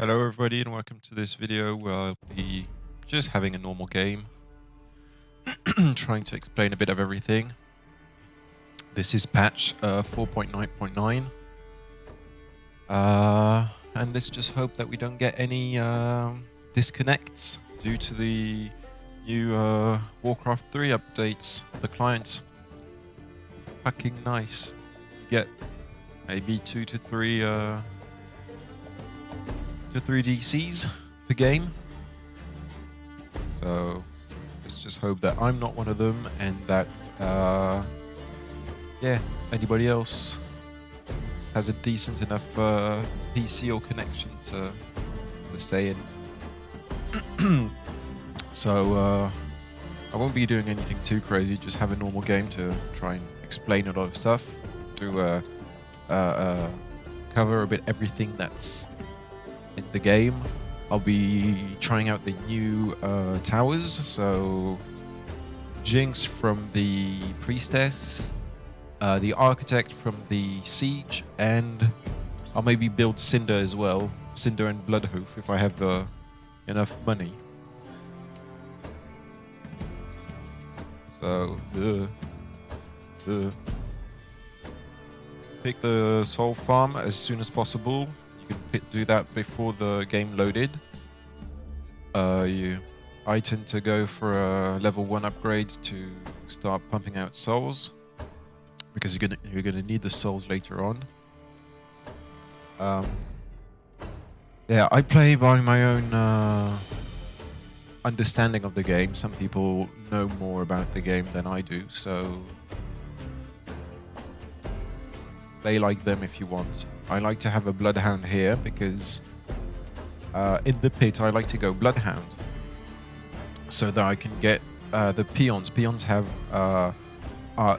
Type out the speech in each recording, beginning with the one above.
Hello everybody and welcome to this video where I'll be just having a normal game, trying to explain a bit of everything. This is patch 4.9.9 and let's just hope that we don't get any disconnects due to the new Warcraft 3 updates. The client's fucking nice. You get maybe 2 to 3 DCs per game. So let's just hope that I'm not one of them and that anybody else has a decent enough PC or connection to stay in. So I won't be doing anything too crazy, just have a normal game to try and explain a lot of stuff, to cover a bit everything that's in the game. I'll be trying out the new towers, so Jinx from the Priestess, the Architect from the Siege, and I'll maybe build Cinder as well, Cinder and Bloodhoof if I have enough money. So, pick the soul farm as soon as possible. You can do that before the game loaded. I tend to go for a level 1 upgrade to start pumping out souls, because you're gonna need the souls later on. Yeah, I play by my own understanding of the game. Some people know more about the game than I do, so play like them if you want. I like to have a Bloodhound here because in the pit I like to go Bloodhound so that I can get the peons. Peons have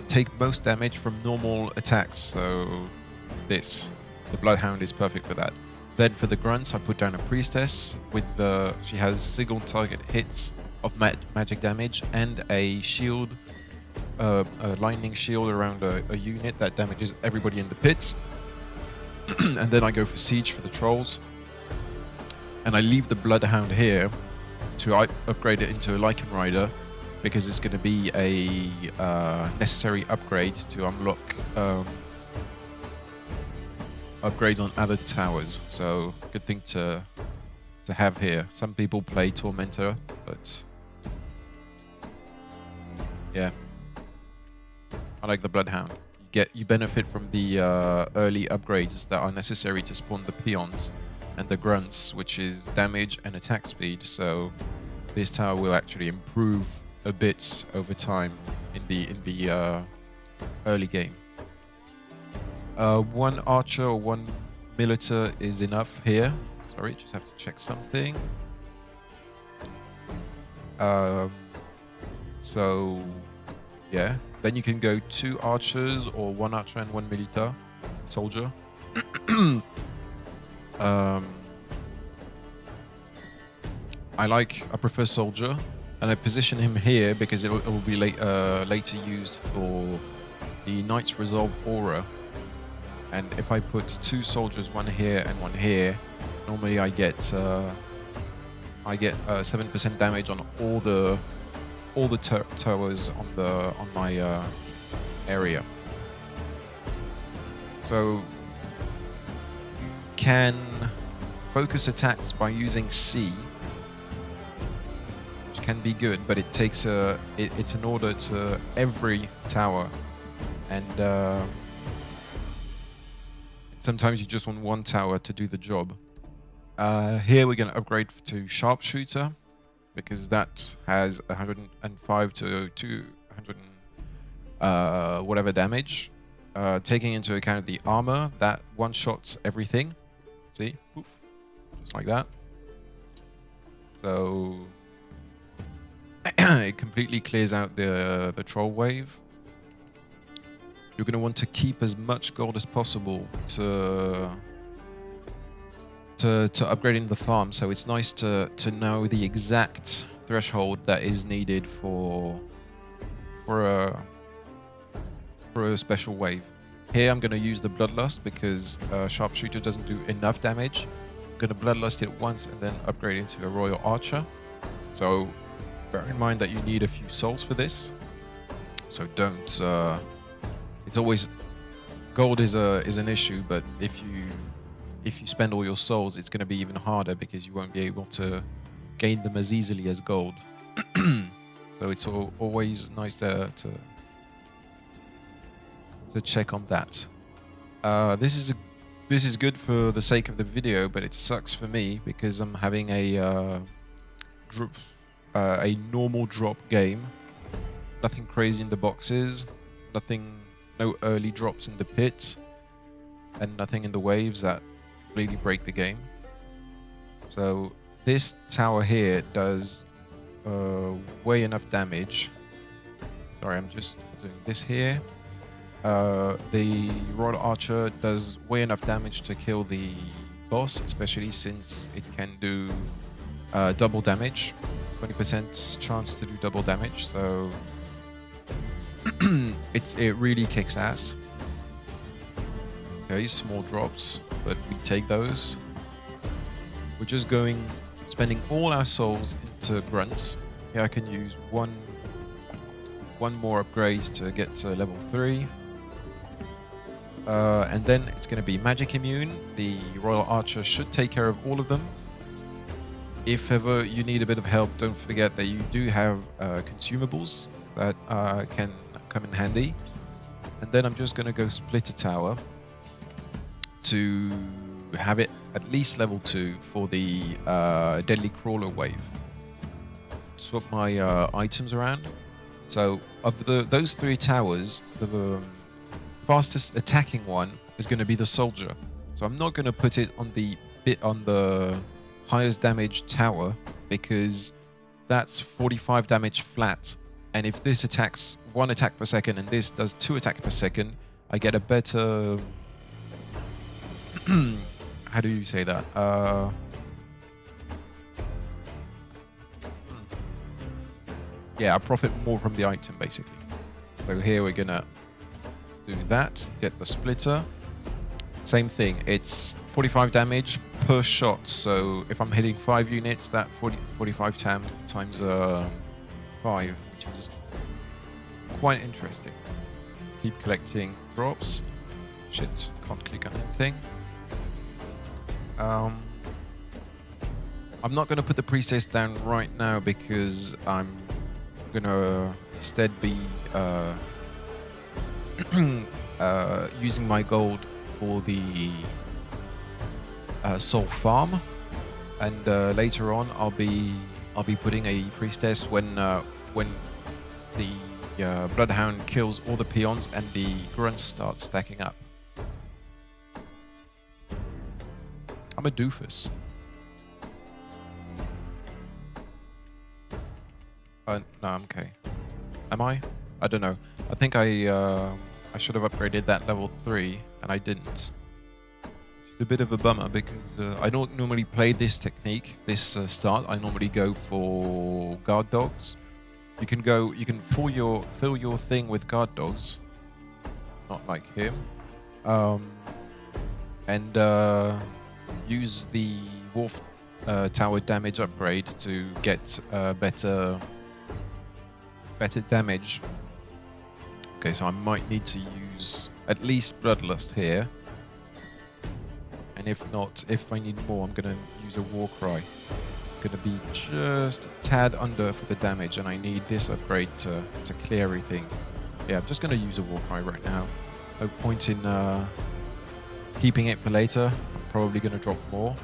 take most damage from normal attacks, so the Bloodhound is perfect for that. Then for the grunts I put down a Priestess with she has single target hits of magic damage and a shield, a lightning shield around a unit that damages everybody in the pits. And then I go for Siege for the trolls, and I leave the Bloodhound here to upgrade it into a Lycan Rider, because it's going to be a necessary upgrade to unlock upgrades on other towers. So good thing to have here. Some people play Tormentor, but yeah, I like the Bloodhound. You benefit from the early upgrades that are necessary to spawn the peons and the grunts, which is damage and attack speed. So this tower will actually improve a bit over time in the early game. One archer or one militar is enough here. Sorry, just have to check something. So yeah, then you can go 2 archers or 1 archer and 1 militar soldier. I prefer soldier, and I position him here because it will be later used for the Knight's Resolve aura. And if I put 2 soldiers, 1 here and 1 here, normally I get 7% damage on all the towers on my area. So you can focus attacks by using C, which can be good, but it takes it's an order to every tower, and sometimes you just want 1 tower to do the job. Here we're going to upgrade to Sharpshooter, because that has 105 to 200 whatever damage. Taking into account the armor, that one-shots everything. See? Poof. Just like that. So it completely clears out the troll wave. You're going to want to keep as much gold as possible to upgrading the farm, so it's nice to know the exact threshold that is needed for a special wave. Here I'm going to use the Bloodlust because Sharpshooter doesn't do enough damage I'm going to bloodlust it once and then upgrade into a royal archer. So bear in mind that you need a few souls for this. So don't. It's always gold is an issue, but if you spend all your souls, it's going to be even harder because you won't be able to gain them as easily as gold. So it's always nice to check on that. This is good for the sake of the video, but it sucks for me because I'm having a normal drop game. Nothing crazy in the boxes, no early drops in the pit, and nothing in the waves that completely break the game. So this tower here does way enough damage. Sorry, I'm just doing this here. The Royal Archer does way enough damage to kill the boss, especially since it can do double damage. 20% chance to do double damage, so it really kicks ass. Okay, small drops, but we take those. We're just spending all our souls into grunts. Here I can use one more upgrade to get to level 3. And then it's going to be magic immune. The Royal Archer should take care of all of them. If ever you need a bit of help, don't forget that you do have consumables that can come in handy. And then I'm just going to go split a tower to have it at least level 2 for the deadly crawler wave. Swap my items around. So of those 3 towers, the fastest attacking one is going to be the soldier. So I'm not going to put it on the highest damage tower because that's 45 damage flat. And if this attacks 1 attack per second and this does 2 attacks per second, I get a better how do you say that? Yeah, I profit more from the item basically. So here we're gonna do that, get the splitter. Same thing, it's 45 damage per shot. So if I'm hitting 5 units, that 45 times 5, which is quite interesting. Keep collecting drops. Shit, can't click on anything. I'm not going to put the priestess down right now because I'm going to instead be using my gold for the soul farm, and later on I'll be putting a priestess when the bloodhound kills all the peons and the grunts start stacking up. I'm a doofus. No, I'm okay. Am I? I don't know. I think I should have upgraded that level 3 and I didn't. It's a bit of a bummer because I don't normally play this technique, this start. I normally go for guard dogs. You can fill your thing with guard dogs, not like him, and use the wolf tower damage upgrade to get better damage. Okay, so I might need to use at least Bloodlust here, and if not, if I need more, I'm gonna use a War Cry. Gonna be just a tad under for the damage, and I need this upgrade to clear everything. Yeah, I'm just gonna use a War Cry right now. No point in keeping it for later. I'm probably gonna drop more.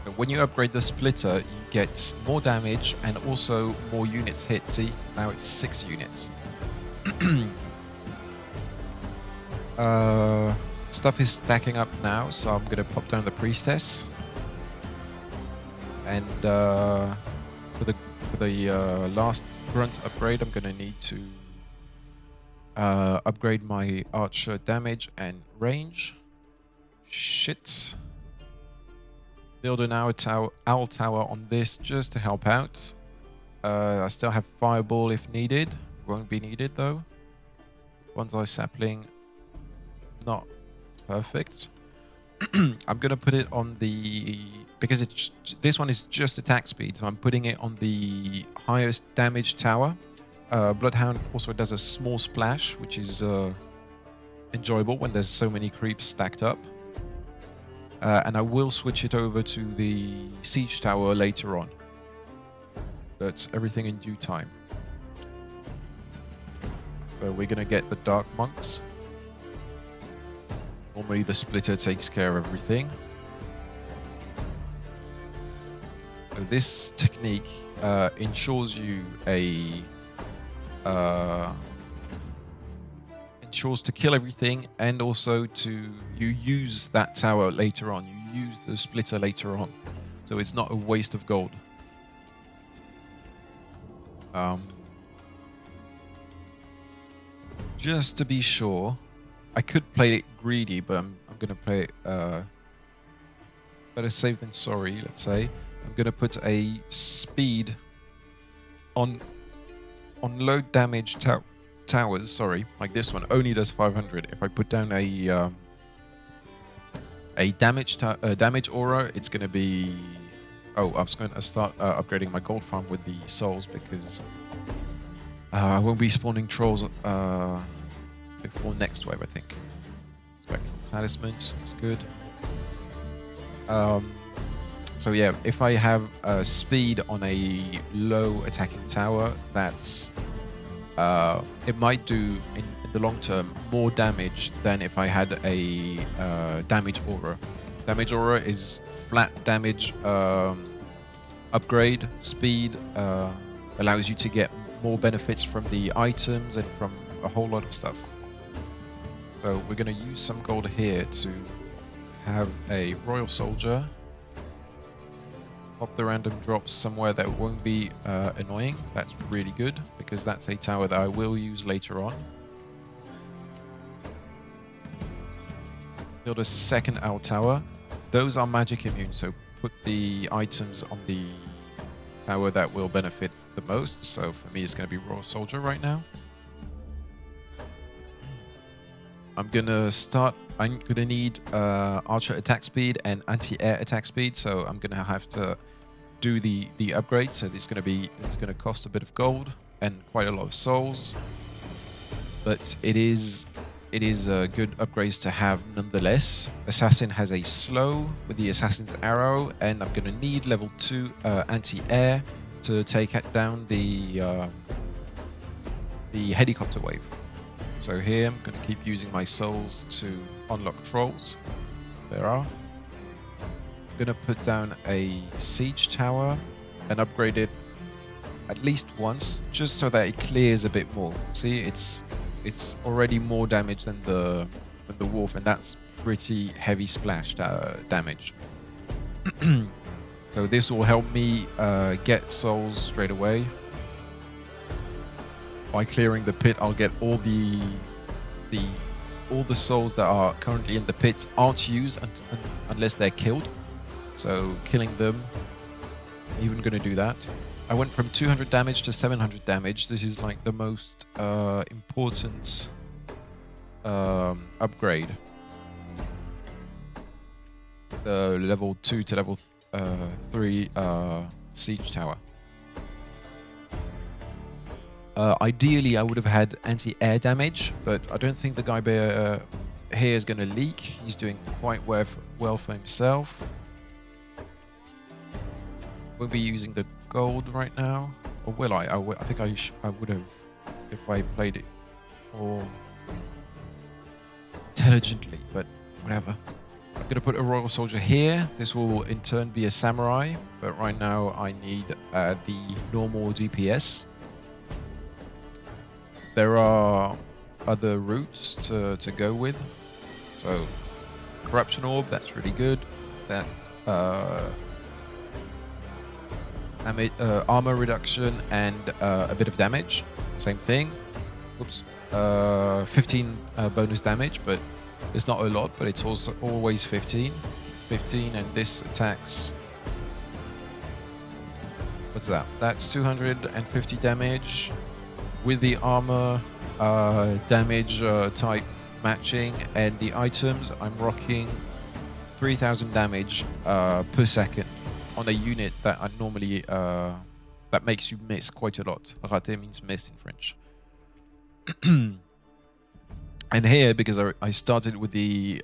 But when you upgrade the splitter, you get more damage and also more units hit. See, now it's 6 units. Stuff is stacking up now, so I'm gonna pop down the priestess. And for the last grunt upgrade, I'm gonna need to upgrade my archer damage and range. Shit. Build an owl tower on this just to help out. I still have fireball if needed. Won't be needed though. Bonsai sapling, not perfect. I'm gonna put it on the, because it's, this one is just attack speed, so I'm putting it on the highest damage tower. Bloodhound also does a small splash, which is enjoyable when there's so many creeps stacked up. And I will switch it over to the siege tower later on. That's everything in due time. So we're gonna get the Dark Monks. Normally the splitter takes care of everything. So this technique ensures you ensures to kill everything, and also you use that tower later on. You use the splitter later on, so it's not a waste of gold. Just to be sure, I could play it greedy, but I'm gonna play it better safe than sorry. Let's say I'm gonna put a speed on low damage towers. Sorry, like this one only does 500. If I put down a damage aura, it's gonna be. Oh, I was going to start upgrading my gold farm with the souls, because I won't be spawning trolls before next wave, I think. Spectral talismans, that's good. So yeah, if I have speed on a low attacking tower, that's it might do in the long term more damage than if I had a damage aura. Damage aura is flat damage upgrade. Speed allows you to get more benefits from the items and from a whole lot of stuff. So we're going to use some gold here to have a royal soldier. Pop the random drops somewhere that won't be annoying. That's really good, because that's a tower that I will use later on. Build a second owl tower. Those are magic immune, so put the items on the tower that will benefit the most. So for me, it's going to be royal soldier right now. I'm gonna need archer attack speed and anti-air attack speed, so I'm gonna have to do the upgrade. So it's gonna cost a bit of gold and quite a lot of souls, but it is good upgrades to have nonetheless. Assassin has a slow with the assassin's arrow, and I'm gonna need level 2 anti-air to take down the helicopter wave. So here I'm going to keep using my souls to unlock trolls. There are. I'm going to put down a siege tower and upgrade it at least once, just so that it clears a bit more. See, it's already more damage than the wolf, and that's pretty heavy splash damage. So this will help me get souls straight away. By clearing the pit, I'll get all the souls that are currently in the pit aren't used unless they're killed. So killing them, I'm even going to do that. I went from 200 damage to 700 damage. This is like the most important upgrade. The level 2 to level 3 siege tower. Ideally, I would have had anti-air damage, but I don't think the guy here is going to leak. He's doing quite well for himself. Won't be using the gold right now, or will I? I think I would have if I played it more intelligently, but whatever. I'm going to put a royal soldier here. This will in turn be a samurai, but right now I need the normal DPS. There are other routes to go with. So corruption orb, that's really good. That's armor reduction and a bit of damage. Same thing. Oops. 15 bonus damage, but it's not a lot, but it's also always 15. 15, and this attacks. What's that? That's 250 damage. With the armor damage type matching and the items, I'm rocking 3,000 damage per second on a unit that I normally that makes you miss quite a lot. Rater means miss in French. And here, because I started with the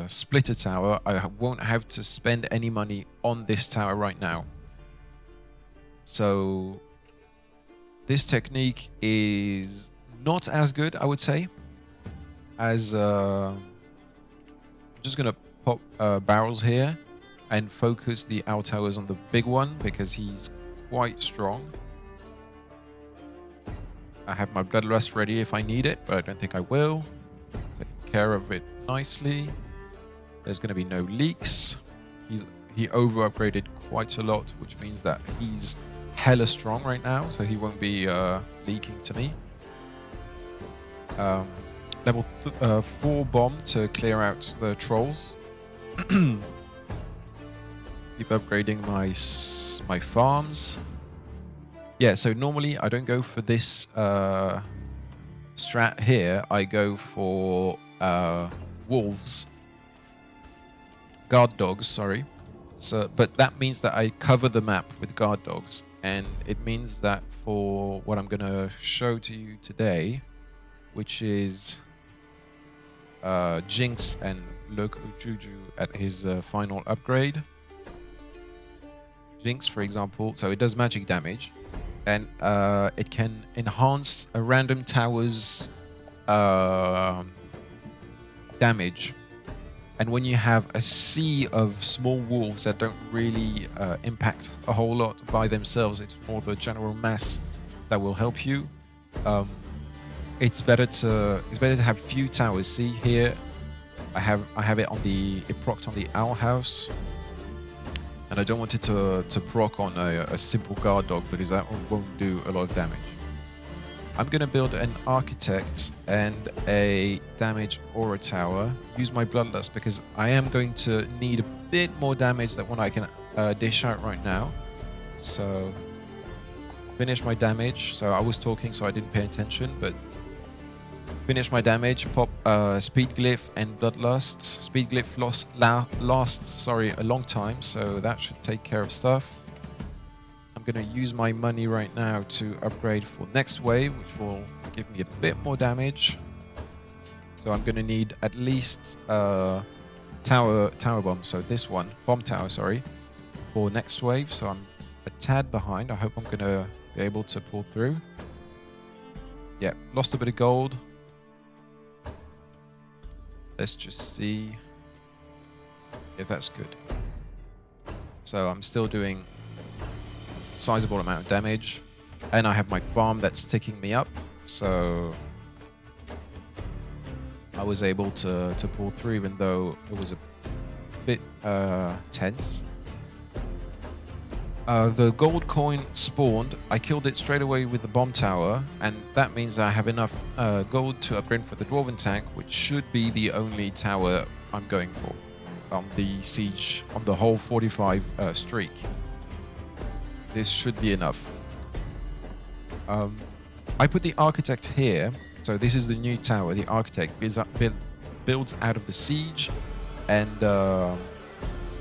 splitter tower, I won't have to spend any money on this tower right now. So this technique is not as good, I would say, as I'm just gonna pop barrels here and focus the owl towers on the big one because he's quite strong. I have my bloodlust ready if I need it, but I don't think I will. Taking care of it nicely. There's going to be no leaks. He over upgraded quite a lot, which means that he's hella strong right now, so he won't be leaking to me. Level 4 bomb to clear out the trolls. Keep upgrading my farms. Yeah, so normally I don't go for this strat here. I go for wolves, guard dogs. Sorry. So, but that means that I cover the map with guard dogs, and it means that for what I'm gonna show to you today, which is Jinx and Loco Juju at his final upgrade. Jinx, for example, so it does magic damage, and it can enhance a random tower's damage. And when you have a sea of small wolves that don't really impact a whole lot by themselves, it's more the general mass that will help you. It's better to have few towers. See here, I have it on it procced on the owl house. And I don't want it to proc on a simple guard dog because that won't do a lot of damage. I'm going to build an architect and a damage aura tower. Use my bloodlust because I am going to need a bit more damage than what I can dish out right now. So finish my damage. So I was talking, so I didn't pay attention, but finish my damage, pop speed glyph and bloodlust. Speed glyph lasts a long time, so that should take care of stuff. I'm going to use my money right now to upgrade for next wave, which will give me a bit more damage. So I'm going to need at least tower bomb, so this one, bomb tower, sorry, for next wave. So I'm a tad behind. I hope I'm going to be able to pull through. Yeah, lost a bit of gold. Let's just see if that's good. So I'm still doing a sizable amount of damage, and I have my farm that's ticking me up, so I was able to pull through even though it was a bit tense. The gold coin spawned. I killed it straight away with the bomb tower, and that means that I have enough gold to upgrade for the dwarven tank, which should be the only tower I'm going for on the siege, on the whole 45 streak. This should be enough. I put the architect here, so this is the new tower. The architect builds out of the siege, and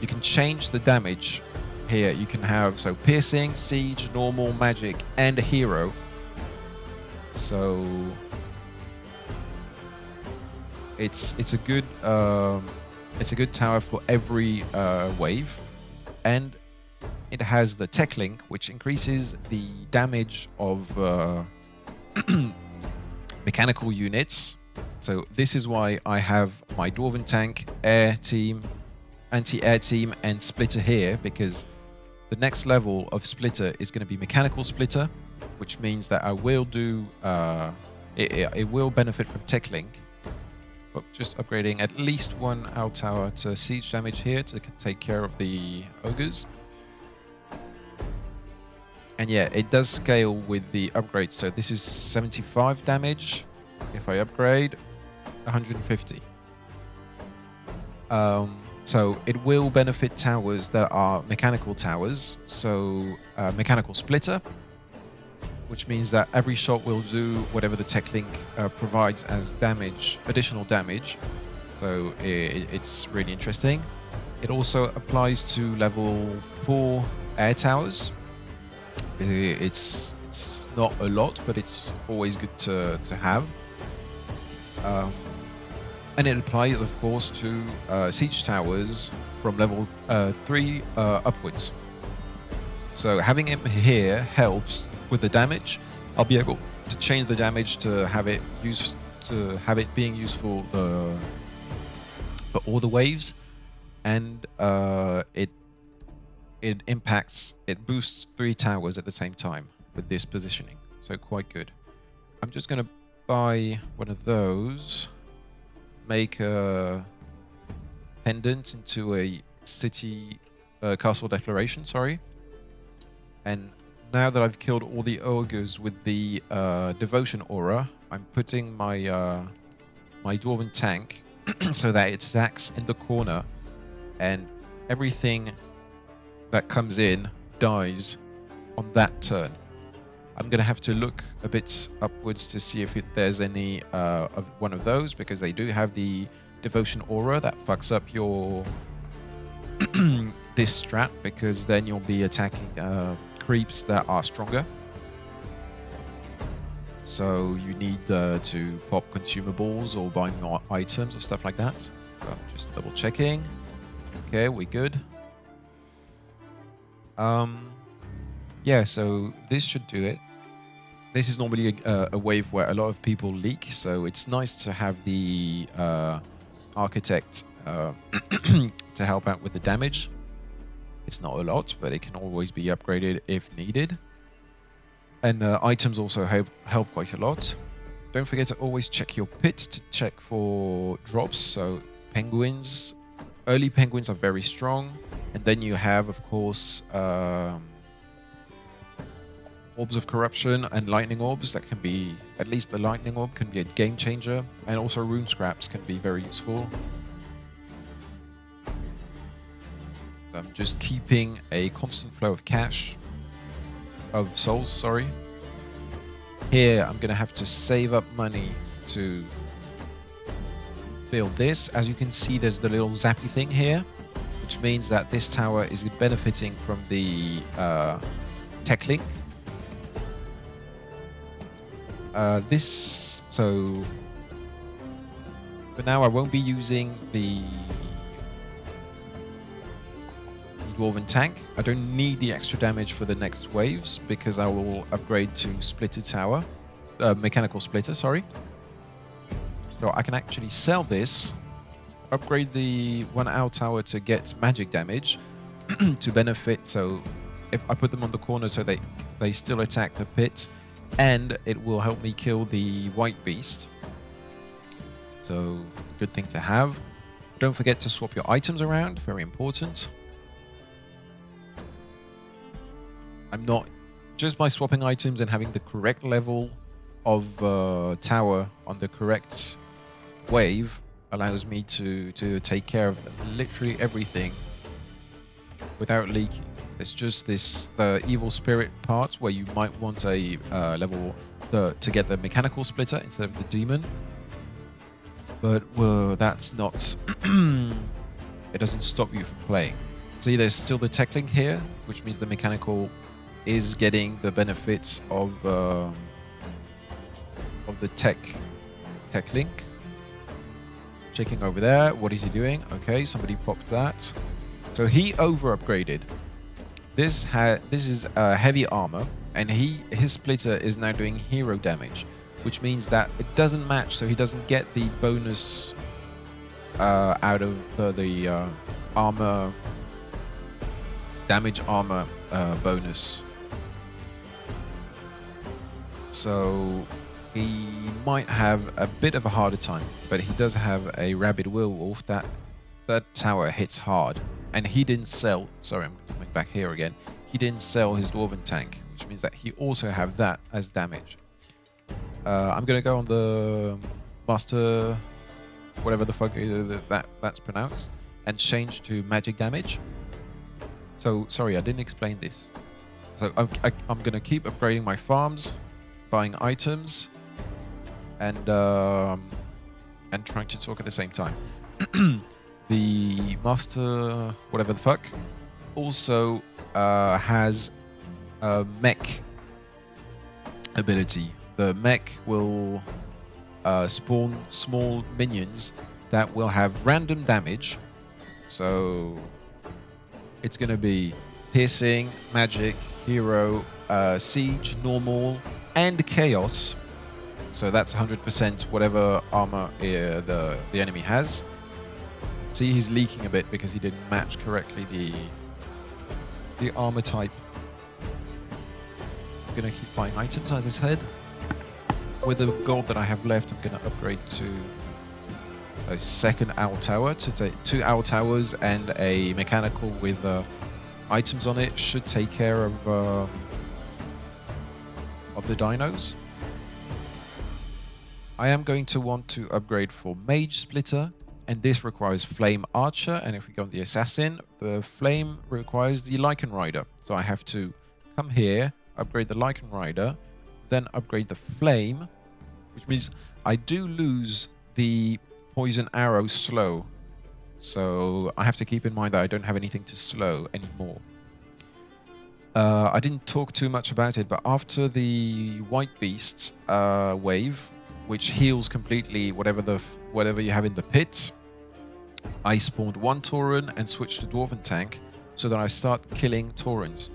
you can change the damage. Here you can have piercing, siege, normal, magic, and a hero. So it's a good tower for every wave, and it has the tech link, which increases the damage of mechanical units. So this is why I have my dwarven tank, air team, anti-air team, and splitter here, because the next level of splitter is going to be mechanical splitter, which means that I will do it will benefit from tech link. But just upgrading at least one owl tower to siege damage here to take care of the ogres. And yeah, it does scale with the upgrade. So this is 75 damage. If I upgrade, 150. So it will benefit towers that are mechanical towers. So mechanical splitter, which means that every shot will do whatever the tech link provides as damage, additional damage. So it's really interesting. It also applies to level 4 air towers. It's not a lot, but it's always good to have. And it applies, of course, to siege towers from level 3 upwards. So having him here helps with the damage. I'll be able to change the damage to have it being useful for all the waves, and it boosts 3 towers at the same time with this positioning, so quite good. I'm just gonna buy one of those, make a pendant into a city castle declaration, sorry. And now that I've killed all the ogres with the devotion aura, I'm putting my my dwarven tank so that it stacks in the corner, and everything that comes in dies on that turn. I'm going to have to look a bit upwards to see if there's any of one of those, because they do have the devotion aura that fucks up your this strat, because then you'll be attacking creeps that are stronger. So you need to pop consumables or buy more items or stuff like that. So I'm just double checking. Okay, we're good. Yeah, so this should do it. This is normally a wave where a lot of people leak, so it's nice to have the architect to help out with the damage. It's not a lot, but it can always be upgraded if needed. And items also help quite a lot. Don't forget to always check your pit to check for drops. So penguins, early penguins are very strong. And then you have, of course, orbs of corruption and lightning orbs. That can be, at least the lightning orb can be a game changer. And also rune scraps can be very useful. I'm just keeping a constant flow of cash. Of souls, sorry. Here I'm gonna have to save up money to build this. As you can see, there's the little zappy thing here, which means that this tower is benefiting from the tech link. So for now I won't be using the dwarven tank. I don't need the extra damage for the next waves because I will upgrade to splitter tower, mechanical splitter, sorry. So I can actually sell this, upgrade the 1 hour tower to get magic damage to benefit. So if I put them on the corner so they still attack the pit, and it will help me kill the white beast. So good thing to have. Don't forget to swap your items around, very important. I'm not, just by swapping items and having the correct level of tower on the correct wave allows me to take care of literally everything without leaking. It's just the evil spirit part where you might want a level to get the mechanical splitter instead of the demon, but that's not it doesn't stop you from playing. See, there's still the tech link here, which means the mechanical is getting the benefits of the tech link. Checking over there, what is he doing? Okay, somebody popped that. So he over upgraded. This is heavy armor, and his splitter is now doing hero damage, which means that it doesn't match, so he doesn't get the bonus out of the armor damage armor bonus. So he might have a bit of a harder time, but he does have a rabid werewolf that tower hits hard, and he didn't sell. Sorry, I'm coming back here again. He didn't sell his dwarven tank, which means that he also have that as damage. I'm gonna go on the master, whatever the fuck that's pronounced, and change to magic damage. So sorry, I didn't explain this. So I'm gonna keep upgrading my farms, buying items, and trying to talk at the same time. the master, whatever the fuck, also has a mech ability. The mech will spawn small minions that will have random damage. So it's going to be piercing, magic, hero, siege, normal, and chaos. So that's 100% whatever armor the enemy has. See, he's leaking a bit because he didn't match correctly the armor type. I'm gonna keep buying items, as I said. With the gold that I have left, I'm gonna upgrade to a second owl tower to take 2 owl towers, and a mechanical with items on it should take care of the dinos. I am going to want to upgrade for Mage Splitter, and this requires Flame Archer, and if we go on the Assassin, the Flame requires the Lycan Rider. So I have to come here, upgrade the Lycan Rider, then upgrade the Flame, which means I do lose the Poison Arrow slow. So I have to keep in mind that I don't have anything to slow anymore. I didn't talk too much about it, but after the White Beast wave, which heals completely whatever you have in the pit, I spawned 1 Tauren and switched to Dwarven Tank so that I start killing Taurens.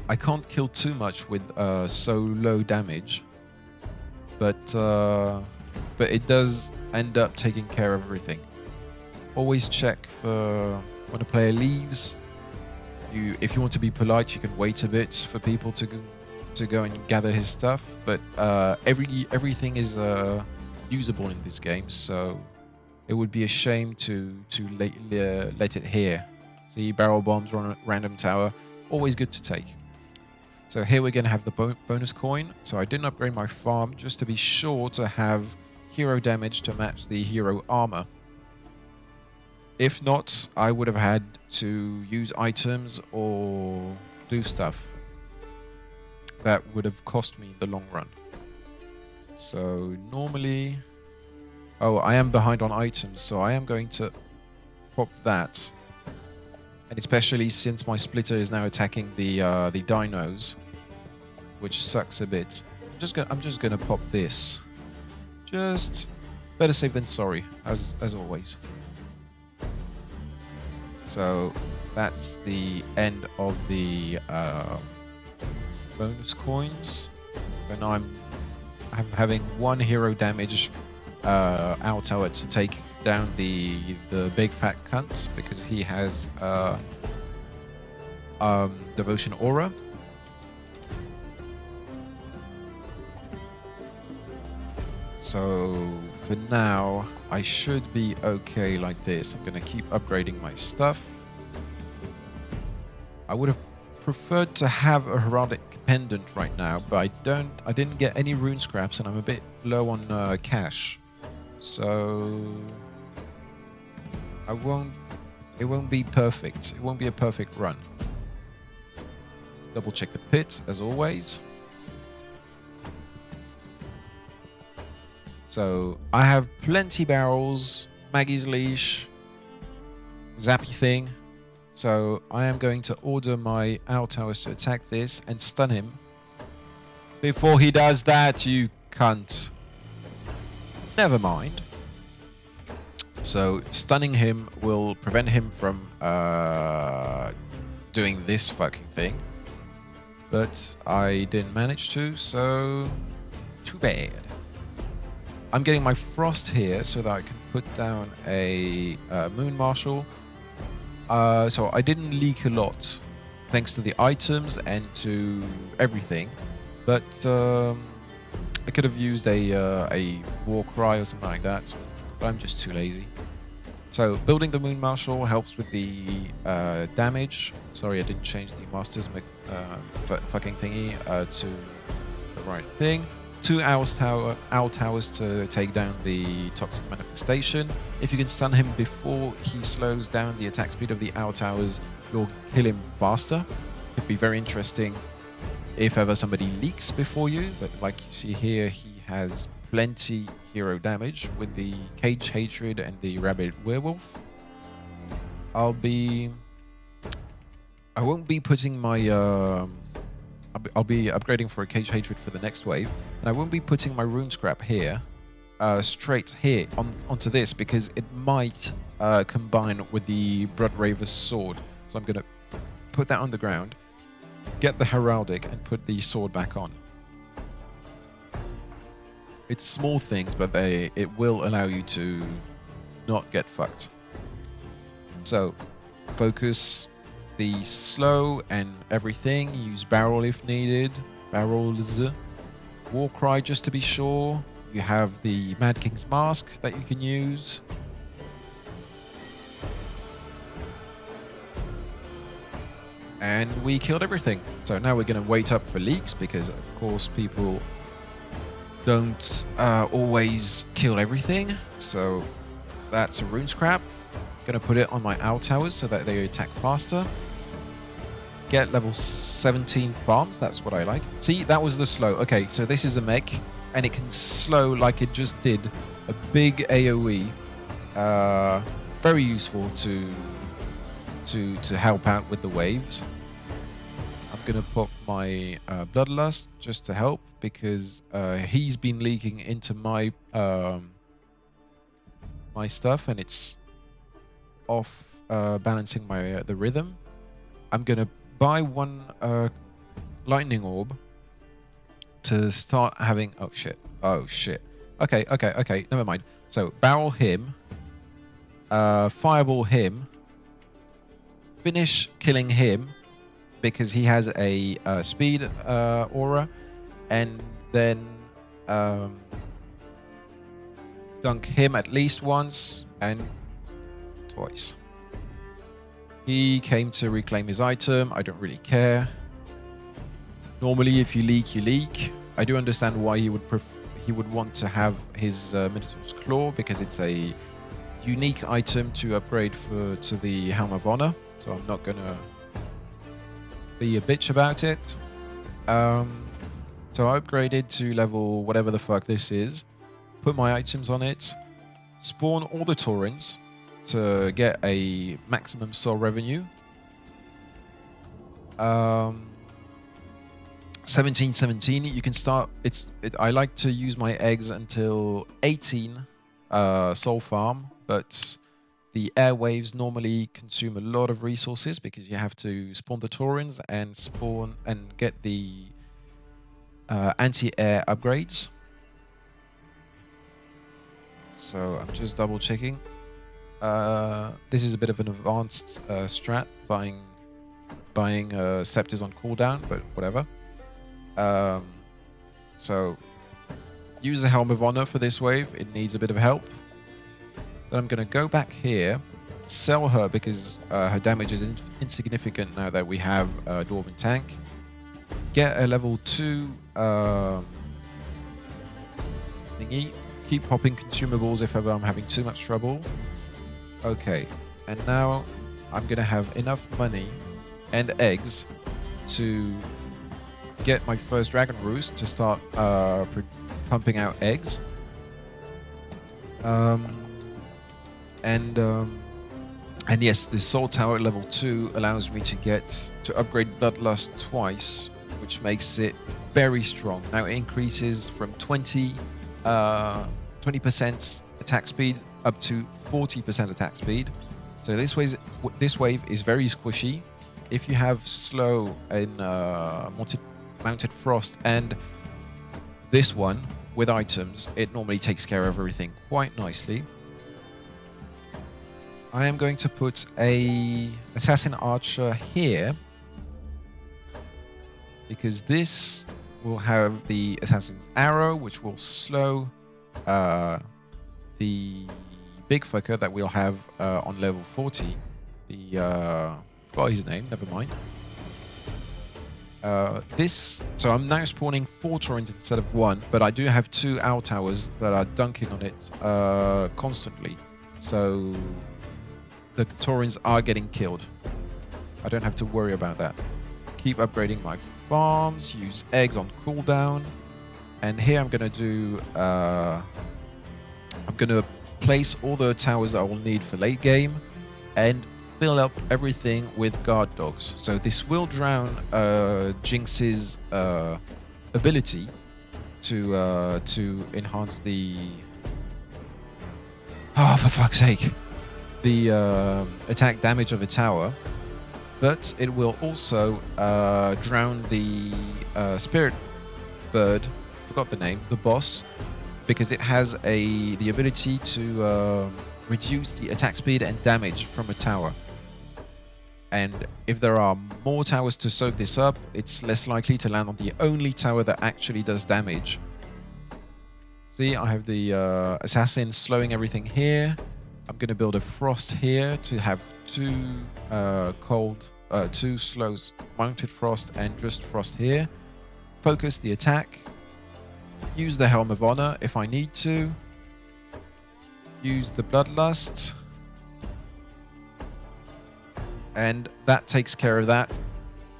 I can't kill too much with so low damage, but it does end up taking care of everything. Always check for when a player leaves. If you want to be polite, you can wait a bit for people to go and gather his stuff, but everything is usable in this game, so it would be a shame to let it here. See, barrel bombs on a random tower, always good to take. So here we're going to have the bonus coin. So I didn't upgrade my farm just to be sure to have hero damage to match the hero armor. If not, I would have had to use items or do stuff that would have cost me in the long run. So normally, I am behind on items, so I am going to pop that. And especially since my splitter is now attacking the dinos, which sucks a bit. I'm just gonna pop this. Just better safe than sorry, as always. So that's the end of the bonus coins. So now I'm having 1 hero damage owl tower to take down the big fat cunt because he has devotion aura. So for now I should be okay like this. I'm gonna keep upgrading my stuff. I would have preferred to have a heraldic pendant right now, but I didn't get any rune scraps and I'm a bit low on cash. So it won't be perfect. It won't be a perfect run. Double check the pit as always. So I have plenty barrels, Maggie's leash, zappy thing. So I am going to order my owl towers to attack this and stun him. Before he does that, you cunt. Never mind. So stunning him will prevent him from doing this fucking thing. But I didn't manage to, so too bad. I'm getting my frost here so that I can put down a moon marshal. So I didn't leak a lot thanks to the items and to everything, but I could have used a war cry or something like that, but I'm just too lazy. So building the moon marshal helps with the damage. Sorry, I didn't change the master's fucking thingy to the right thing. 2 owl towers to take down the toxic manifestation. If you can stun him before he slows down the attack speed of the owl towers, you'll kill him faster. Could be very interesting if ever somebody leaks before you, but like you see here, he has plenty hero damage with the Cage Hatred and the Rabid Werewolf. I won't be putting my I'll be upgrading for a Cage Hatred for the next wave, and I won't be putting my rune scrap here, straight here onto this, because it might combine with the Blood Raver's sword. So I'm gonna put that on the ground, get the heraldic, and put the sword back on. It's small things, but it will allow you to not get fucked. So focus the slow and everything. Use barrel if needed. Barrels. Warcry just to be sure. You have the Mad King's Mask that you can use. And we killed everything. So now we're going to wait up for leaks, because of course people don't always kill everything. So that's a rune scrap. Going to put it on my owl towers so that they attack faster. Get level 17 farms, that's what I like. See, that was the slow. Okay, so this is a mech, and it can slow like it just did a big AoE. Very useful to help out with the waves. I'm gonna put my Bloodlust just to help, because he's been leaking into my my stuff, and it's off balancing my the rhythm. I'm gonna buy one lightning orb to start having. Oh shit. Okay, never mind. So barrel him, fireball him, finish killing him because he has a speed aura, and then dunk him at least once and twice. He came to reclaim his item. I don't really care. Normally, if you leak, you leak. I do understand why he would want to have his Minotaur's Claw, because it's a unique item to upgrade to the Helm of Honor. So I'm not gonna be a bitch about it. So I upgraded to level whatever the fuck this is. Put my items on it. Spawn all the Taurens to get a maximum soul revenue. 17 you can start. I like to use my eggs until 18 soul farm, but the airwaves normally consume a lot of resources because you have to spawn the Taurens and spawn and get the anti-air upgrades. So I'm just double checking. This is a bit of an advanced strat, buying scepters on cooldown, but whatever. So use the Helm of Honor for this wave. It needs a bit of help. Then I'm going to go back here, sell her because her damage is insignificant now that we have a Dwarven tank. Get a level 2 thingy. Keep popping consumables if ever I'm having too much trouble. Okay, and now I'm gonna have enough money and eggs to get my first Dragon Roost to start pumping out eggs. And yes, the Soul Tower at level 2 allows me to upgrade Bloodlust twice, which makes it very strong. Now it increases from 20% attack speed up to 40% attack speed. So this wave is very squishy. If you have slow and mounted frost and this one with items, it normally takes care of everything quite nicely. I am going to put a assassin archer here because this will have the assassin's arrow, which will slow the big fucker that we'll have on level 40. I forgot his name, never mind. So I'm now spawning 4 Taurens instead of 1, but I do have 2 owl towers that are dunking on it constantly. So the Taurens are getting killed. I don't have to worry about that. Keep upgrading my farms, use eggs on cooldown, and here I'm gonna do I'm gonna place all the towers that I will need for late game and fill up everything with guard dogs. So this will drown Jinx's ability to enhance the... Oh, for fuck's sake! The attack damage of a tower. But it will also drown the spirit bird, forgot the name, the boss, because it has the ability to reduce the attack speed and damage from a tower. And if there are more towers to soak this up, it's less likely to land on the only tower that actually does damage. See, I have the assassin slowing everything here. I'm going to build a frost here to have two slows, mounted frost and just frost here. Focus the attack. Use the Helm of Honor if I need to. Use the Bloodlust. And that takes care of that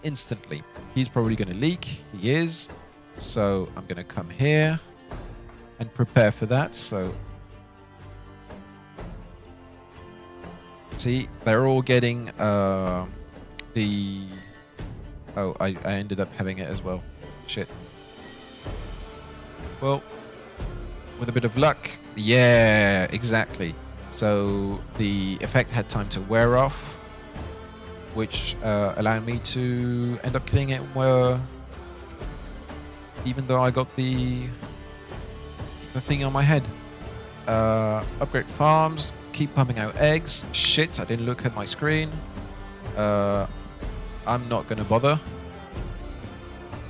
instantly. He's probably going to leak. He is. So I'm going to come here and prepare for that. So see, they're all getting the... Oh, I ended up having it as well. Shit. Well, with a bit of luck, yeah, exactly. So the effect had time to wear off, which allowed me to end up killing it even though I got the thing on my head. Upgrade farms, keep pumping out eggs. Shit, I didn't look at my screen. I'm not gonna bother.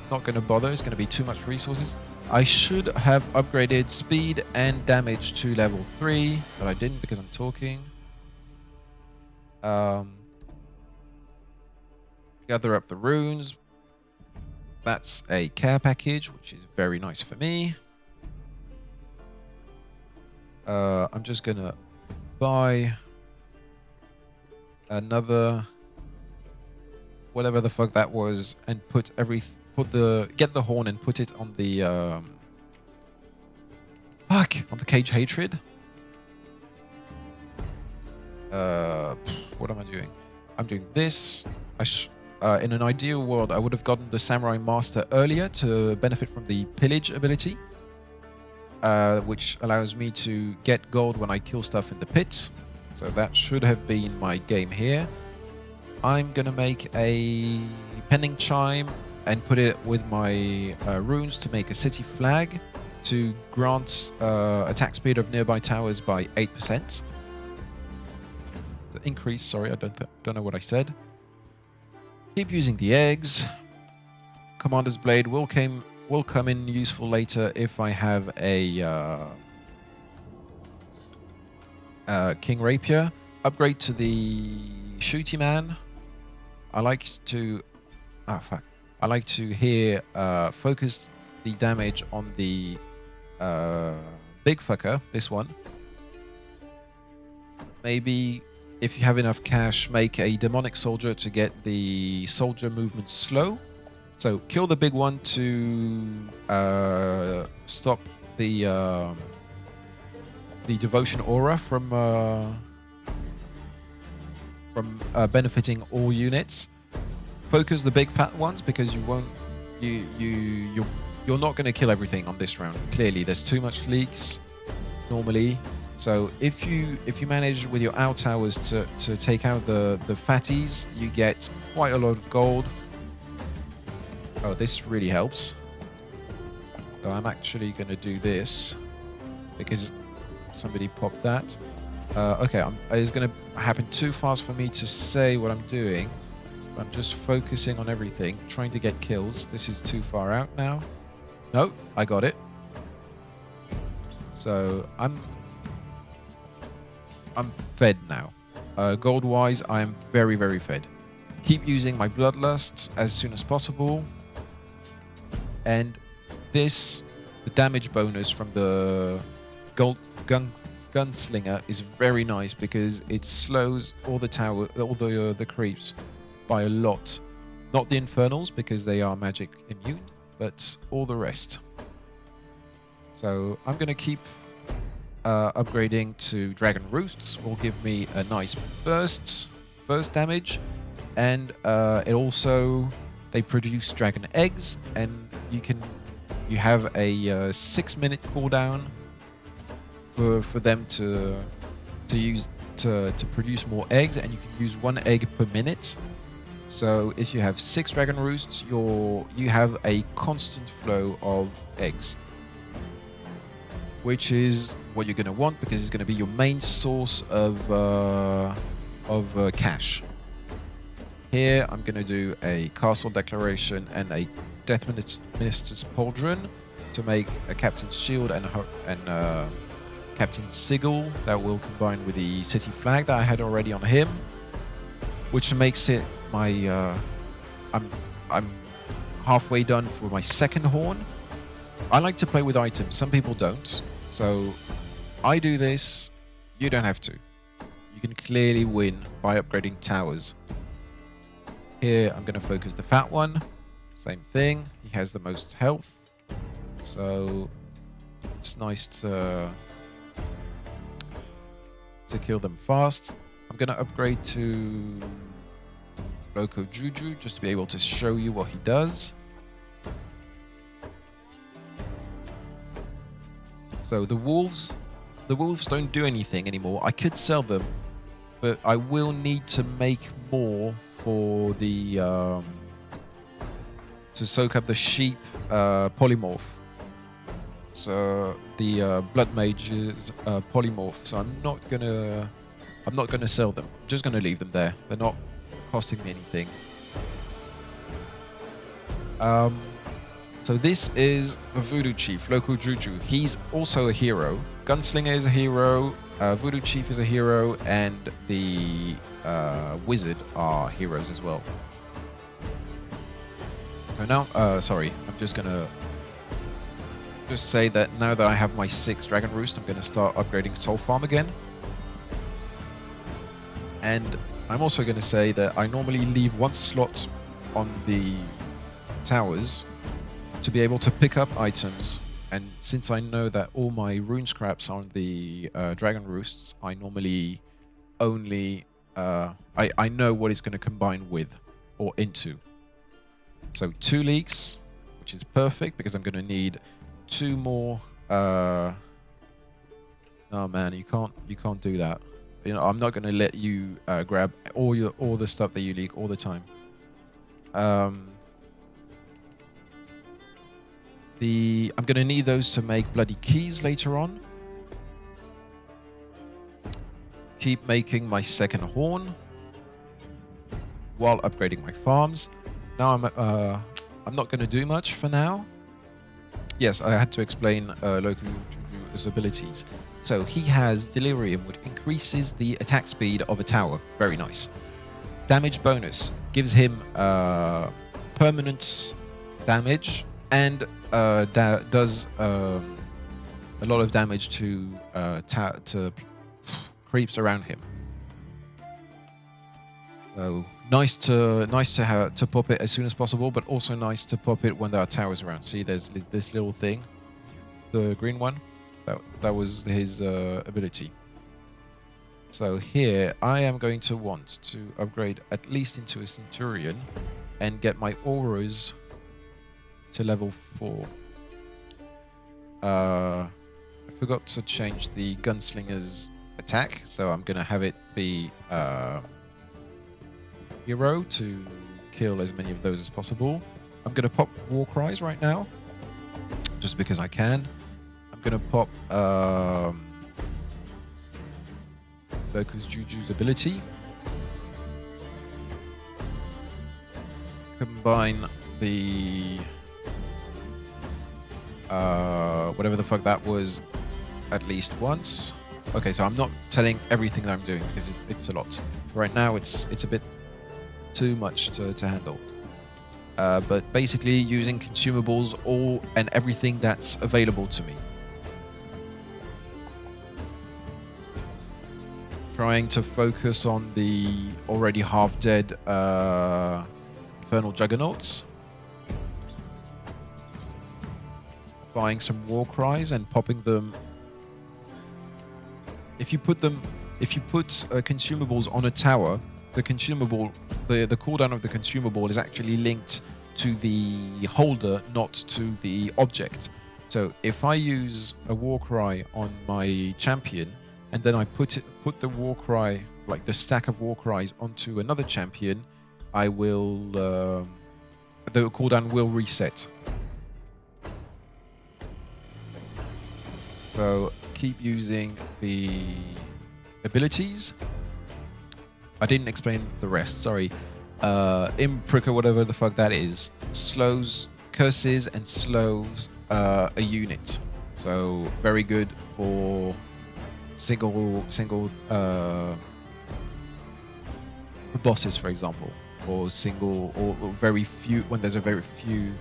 Not gonna bother, it's gonna be too much resources. I should have upgraded speed and damage to level 3, but I didn't because I'm talking. Gather up the runes. That's a care package, which is very nice for me. I'm just gonna buy another whatever the fuck that was and get the horn and put it on the on the cage hatred. What am I doing? I'm doing this. In an ideal world, I would have gotten the Samurai Master earlier to benefit from the pillage ability, which allows me to get gold when I kill stuff in the pit. So that should have been my game here. I'm gonna make a pending chime and put it with my runes to make a city flag to grant attack speed of nearby towers by 8%. The increase, sorry, I don't know what I said. Keep using the eggs. Commander's Blade will come in useful later if I have a King Rapier. Upgrade to the Shooty Man. I like to here focus the damage on the big fucker, this one. Maybe if you have enough cash, make a demonic soldier to get the soldier movement slow. So kill the big one to stop the devotion aura from benefiting all units. Focus the big fat ones because you're not going to kill everything on this round. Clearly, there's too much leaks normally. So if you manage with your owl towers to take out the fatties, you get quite a lot of gold. Oh, this really helps. So I'm actually going to do this because somebody popped that. Okay, it's going to happen too fast for me to say what I'm doing. I'm just focusing on everything, trying to get kills. This is too far out now. No, I got it. So I'm fed now. Gold-wise, I am very, very fed. Keep using my bloodlusts as soon as possible. And this, the damage bonus from the gunslinger is very nice because it slows all the creeps by a lot. Not the infernals because they are magic immune, but all the rest. So I'm going to keep upgrading to dragon roosts. Will give me a nice burst. burst damage, and it also they produce dragon eggs, and you have a 6-minute cooldown for them to use to produce more eggs, and you can use 1 egg per minute. So if you have 6 dragon roosts, you have a constant flow of eggs, which is what you're going to want because it's going to be your main source of cash. Here I'm going to do a castle declaration and a death minister's pauldron to make a captain's shield and captain's sigil that will combine with the city flag that I had already on him, which makes it my I'm halfway done for my second horn. I like to play with items, some people don't, so I do this. You don't have to. You can clearly win by upgrading towers. Here I'm going to focus the fat one, same thing, he has the most health, so it's nice to kill them fast. I'm going to upgrade to Loco Juju just to be able to show you what he does. So the wolves don't do anything anymore. I could sell them, but I will need to make more for the to soak up the sheep polymorph. So the blood mage's polymorph. So I'm not gonna sell them. I'm just gonna leave them there. They're not costing me anything. So this is the Voodoo Chief, Loco Juju. He's also a hero. Gunslinger is a hero. Voodoo Chief is a hero, and the Wizard are heroes as well. So now, sorry, I'm just gonna say that now that I have my 6 Dragon Roost, I'm gonna start upgrading Soul Farm again. And I'm also gonna say that I normally leave 1 slot on the towers to be able to pick up items, and since I know that all my rune scraps are on the Dragon Roosts, I normally only I know what it's going to combine with or into. So 2 leaks, which is perfect because I'm going to need 2 more. Oh man, you can't do that. You know, I'm not going to let you grab all the stuff that you leak all the time. I'm going to need those to make bloody keys later on. Keep making my second horn while upgrading my farms. Now I'm not going to do much for now. Yes, I had to explain Loco Juju's abilities. So he has Delirium, which increases the attack speed of a tower. Very nice. Damage bonus gives him permanent damage and does a lot of damage to creeps around him. So nice to pop it as soon as possible, but also nice to pop it when there are towers around. See, there's this little thing, the green one. That was his ability. So here I am going to want to upgrade at least into a Centurion and get my auras to level 4. I forgot to change the Gunslinger's attack, so I'm gonna have it be hero to kill as many of those as possible. I'm gonna pop War Cries right now, just because I can. I'm gonna pop Loco Juju's ability. Combine the whatever the fuck that was at least once. Okay, so I'm not telling everything that I'm doing because it's a lot. Right now it's a bit too much to handle. But basically using consumables all and everything that's available to me. Trying to focus on the already half dead Infernal Juggernauts. Buying some War Cries and popping them. If you put consumables on a tower, the consumable, the cooldown of the consumable is actually linked to the holder, not to the object. So if I use a Warcry on my champion, and then I put the Warcry, like the stack of Warcries, onto another champion, I will the cooldown will reset. So keep using the abilities. I didn't explain the rest, sorry. Imprick or whatever the fuck that is, slows curses and slows a unit. So very good for single bosses, for example, or single or very few, when there's a very few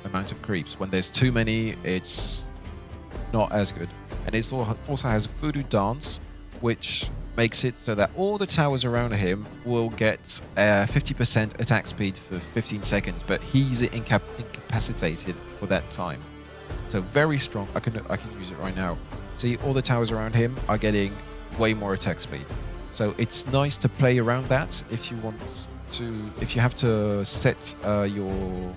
amount of creeps. When there's too many, it's not as good. And it also has Voodoo Dance, which makes it so that all the towers around him will get 50% attack speed for 15 seconds, but he's incapacitated for that time. So very strong. I can use it right now. See, all the towers around him are getting way more attack speed. So it's nice to play around that if you want to. If you have to set your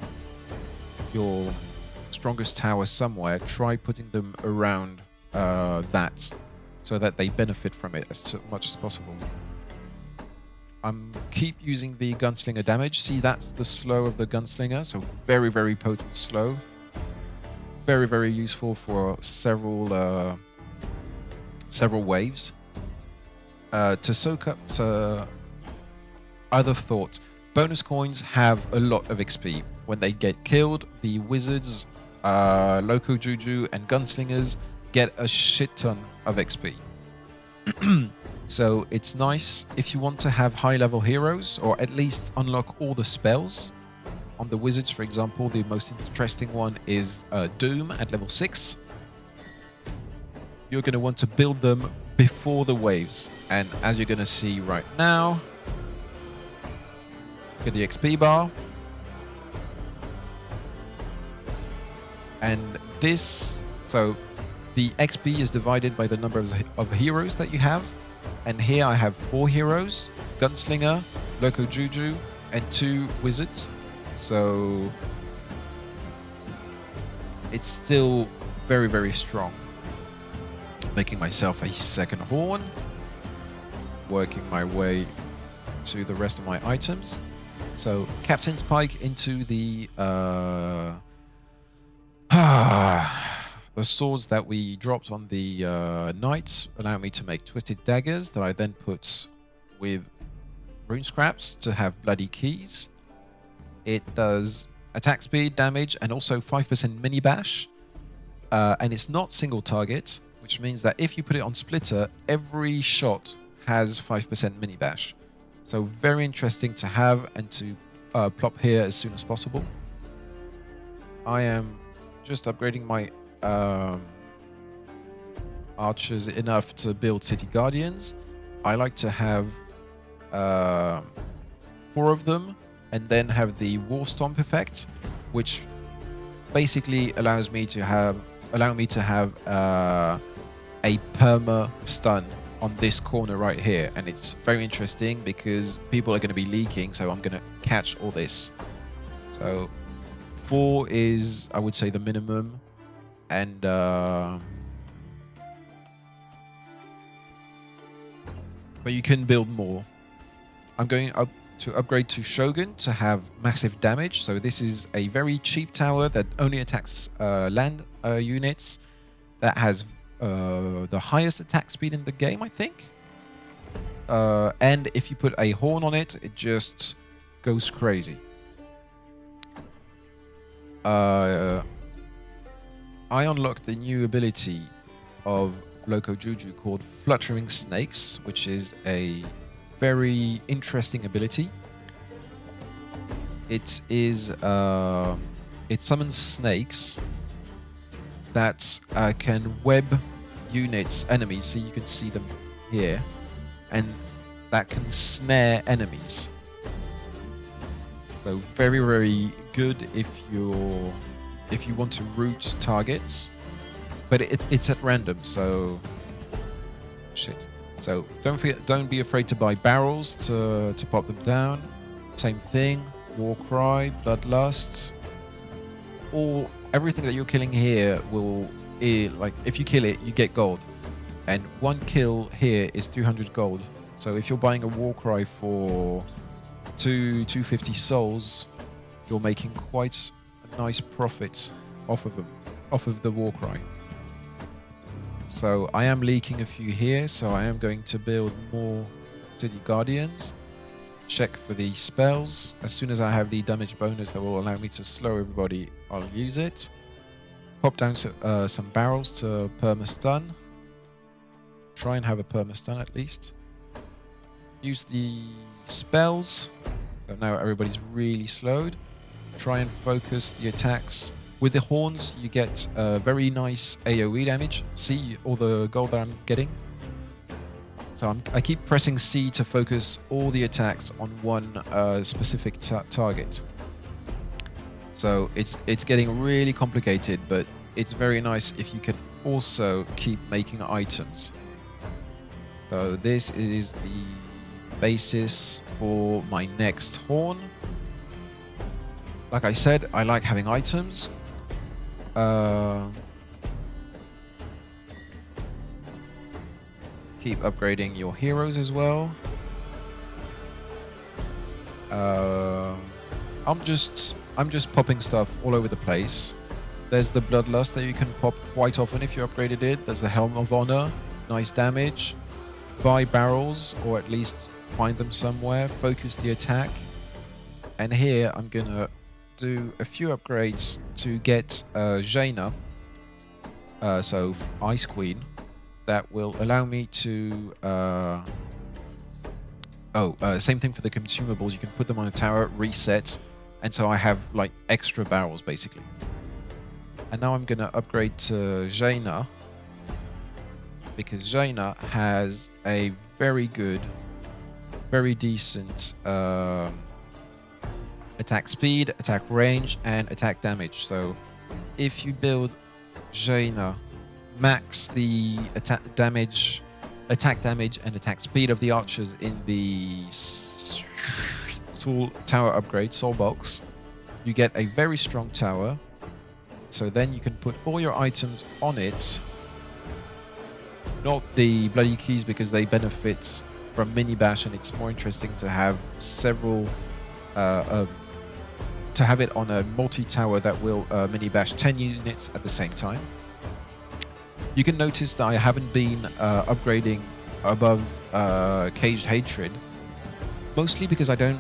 strongest tower somewhere, try putting them around that, so that they benefit from it as much as possible. Keep using the gunslinger damage. See, that's the slow of the gunslinger, so very, very potent slow. Very, very useful for several waves. To soak up other thoughts, bonus coins have a lot of XP. When they get killed, the wizards, Loco Juju, and gunslingers get a shit ton of XP. So it's nice if you want to have high level heroes, or at least unlock all the spells. On the wizards, for example, the most interesting one is Doom at level 6. You're going to want to build them before the waves, and as you're going to see right now, look at the XP bar. And this, so the XP is divided by the number of heroes that you have. And here I have 4 heroes, Gunslinger, Loco Juju, and 2 wizards. So it's still very, very strong. Making myself a second horn, working my way to the rest of my items. So Captain's Pike into the swords that we dropped on the knights allow me to make twisted daggers that I then put with rune scraps to have bloody keys. It does attack speed, damage, and also 5% mini bash. And it's not single target, which means that if you put it on splitter, every shot has 5% mini bash. So very interesting to have and to plop here as soon as possible. I am just upgrading my archers enough to build city guardians. I like to have 4 of them, and then have the war stomp effect, which basically allows me to have a perma stun on this corner right here. And it's very interesting because people are going to be leaking, so I'm going to catch all this. So 4 is, I would say, the minimum. And but you can build more. I'm going up to upgrade to Shogun to have massive damage. So this is a very cheap tower that only attacks land units, that has the highest attack speed in the game, I think. And if you put a horn on it, it just goes crazy. I unlocked the new ability of Loco Juju called Fluttering Snakes, which is a very interesting ability. It is it summons snakes that can web units, enemies, so you can see them here, and that can snare enemies. So very, very good if you want to root targets, but it's at random. So shit. So don't be afraid to buy barrels to pop them down. Same thing, Warcry, Bloodlust. Everything that you're killing here will, like, if you kill it, you get gold. And one kill here is 300 gold. So if you're buying a Warcry for 250 souls, you're making quite a nice profit off of them, off of the Warcry. So I am leaking a few here, so I am going to build more City Guardians. Check for the spells. As soon as I have the damage bonus that will allow me to slow everybody, I'll use it. Pop down some barrels to perma-stun. Try and have a perma-stun at least. Use the spells. So now everybody's really slowed. Try and focus the attacks. With the horns, you get very nice AoE damage. See all the gold that I'm getting? So I keep pressing C to focus all the attacks on one specific target. So it's getting really complicated, but it's very nice if you can also keep making items. So this is the basis for my next horn. Like I said, I like having items. Keep upgrading your heroes as well. I'm just popping stuff all over the place. There's the Bloodlust that you can pop quite often if you upgraded it. There's the Helm of Honor, nice damage. Buy barrels, or at least find them somewhere. Focus the attack. And here I'm gonna do a few upgrades to get Jaina, so Ice Queen, that will allow me to same thing for the consumables. You can put them on a tower, reset, and so I have like extra barrels basically. And now I'm gonna upgrade to Jaina, because Jaina has a very good, very decent attack speed, attack range, and attack damage. So if you build Jaina, max the attack damage, and attack speed of the archers in the tower upgrade, soul box, you get a very strong tower. So then you can put all your items on it, not the bloody keys because they benefit from mini bash, and it's more interesting to have several to have it on a multi-tower that will mini bash 10 units at the same time. You can notice that I haven't been upgrading above Caged Hatred, mostly because I don't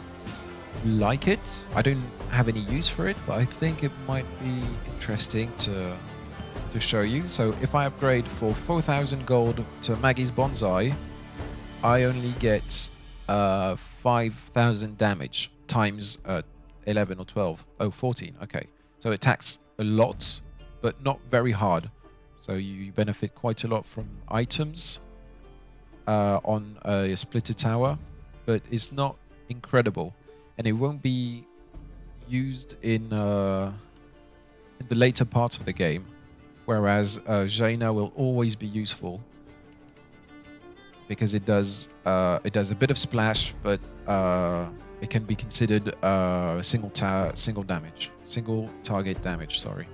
like it. I don't have any use for it, but I think it might be interesting to show you. So if I upgrade for 4,000 gold to Maggie's Bonsai, I only get 5,000 damage times 11 or 12. Oh, 14. Okay. So it attacks a lot, but not very hard. So you benefit quite a lot from items on a splitter tower, but it's not incredible. And it won't be used in the later parts of the game, whereas Jaina will always be useful because it does a bit of splash, but it can be considered single target damage. Sorry.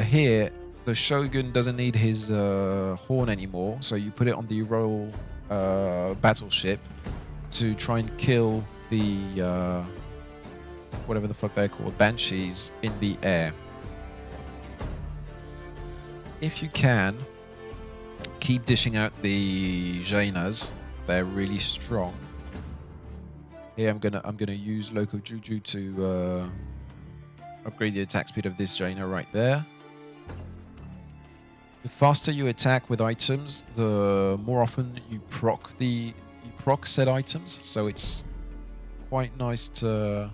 Here, the Shogun doesn't need his horn anymore, so you put it on the royal battleship to try and kill the whatever the fuck they're called, banshees in the air. If you can, keep dishing out the Jainas. They're really strong. Here I'm gonna use Loco Juju to upgrade the attack speed of this Jaina right there. The faster you attack with items, the more often you proc said items. So it's quite nice to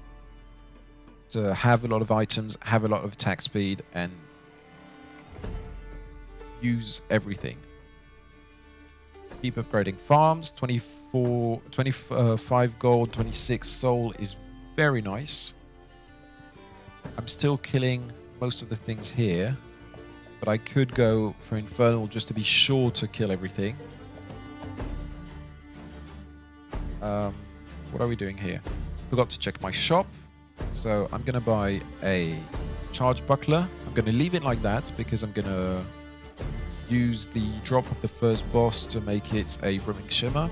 have a lot of items, have a lot of attack speed, and use everything. Keep upgrading farms. 25 gold, 26 soul is very nice. I'm still killing most of the things here, but I could go for Infernal just to be sure to kill everything. What are we doing here? Forgot to check my shop. So I'm going to buy a charge buckler. I'm going to leave it like that because I'm going to use the drop of the first boss to make it a brimming shimmer.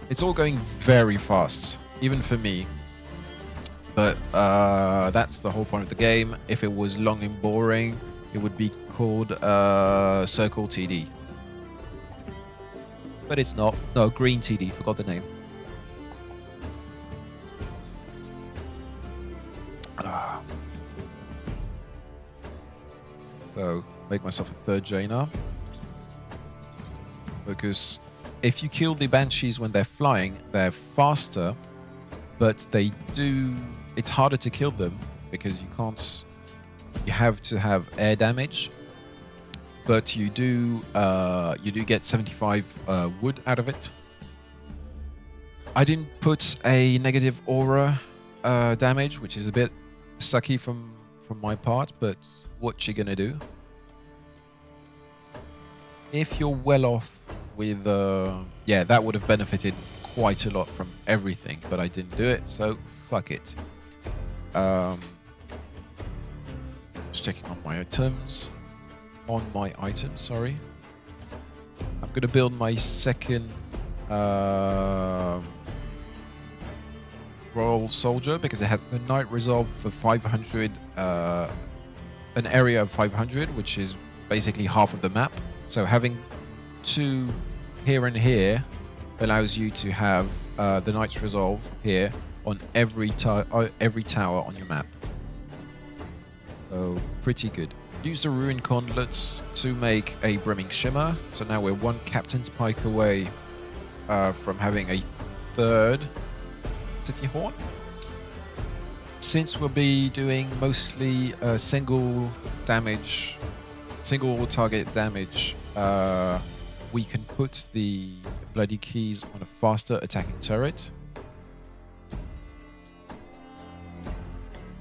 It's all going very fast, even for me. But that's the whole point of the game. If it was long and boring, it would be called Circle TD. But it's not. No, Green TD, forgot the name. So, make myself a third Jaina. Because if you kill the Banshees when they're flying, they're faster, but they do... It's harder to kill them because you can't... You have to have air damage, but you do get 75 wood out of it. I didn't put a negative aura damage, which is a bit sucky from my part, but what you gonna do? If you're well off with yeah, that would have benefited quite a lot from everything, but I didn't do it, so fuck it. Just checking on my items. Sorry. I'm gonna build my second Royal Soldier because it has the Night Resolve for 500, an area of 500, which is basically half of the map. So having two here and here allows you to have the Night's Resolve here on every tower on your map. So pretty good. Use the Ruin Conduits to make a Brimming Shimmer. So now we're one Captain's Pike away from having a third City Horn. Since we'll be doing mostly single target damage, we can put the Bloody Keys on a faster attacking turret.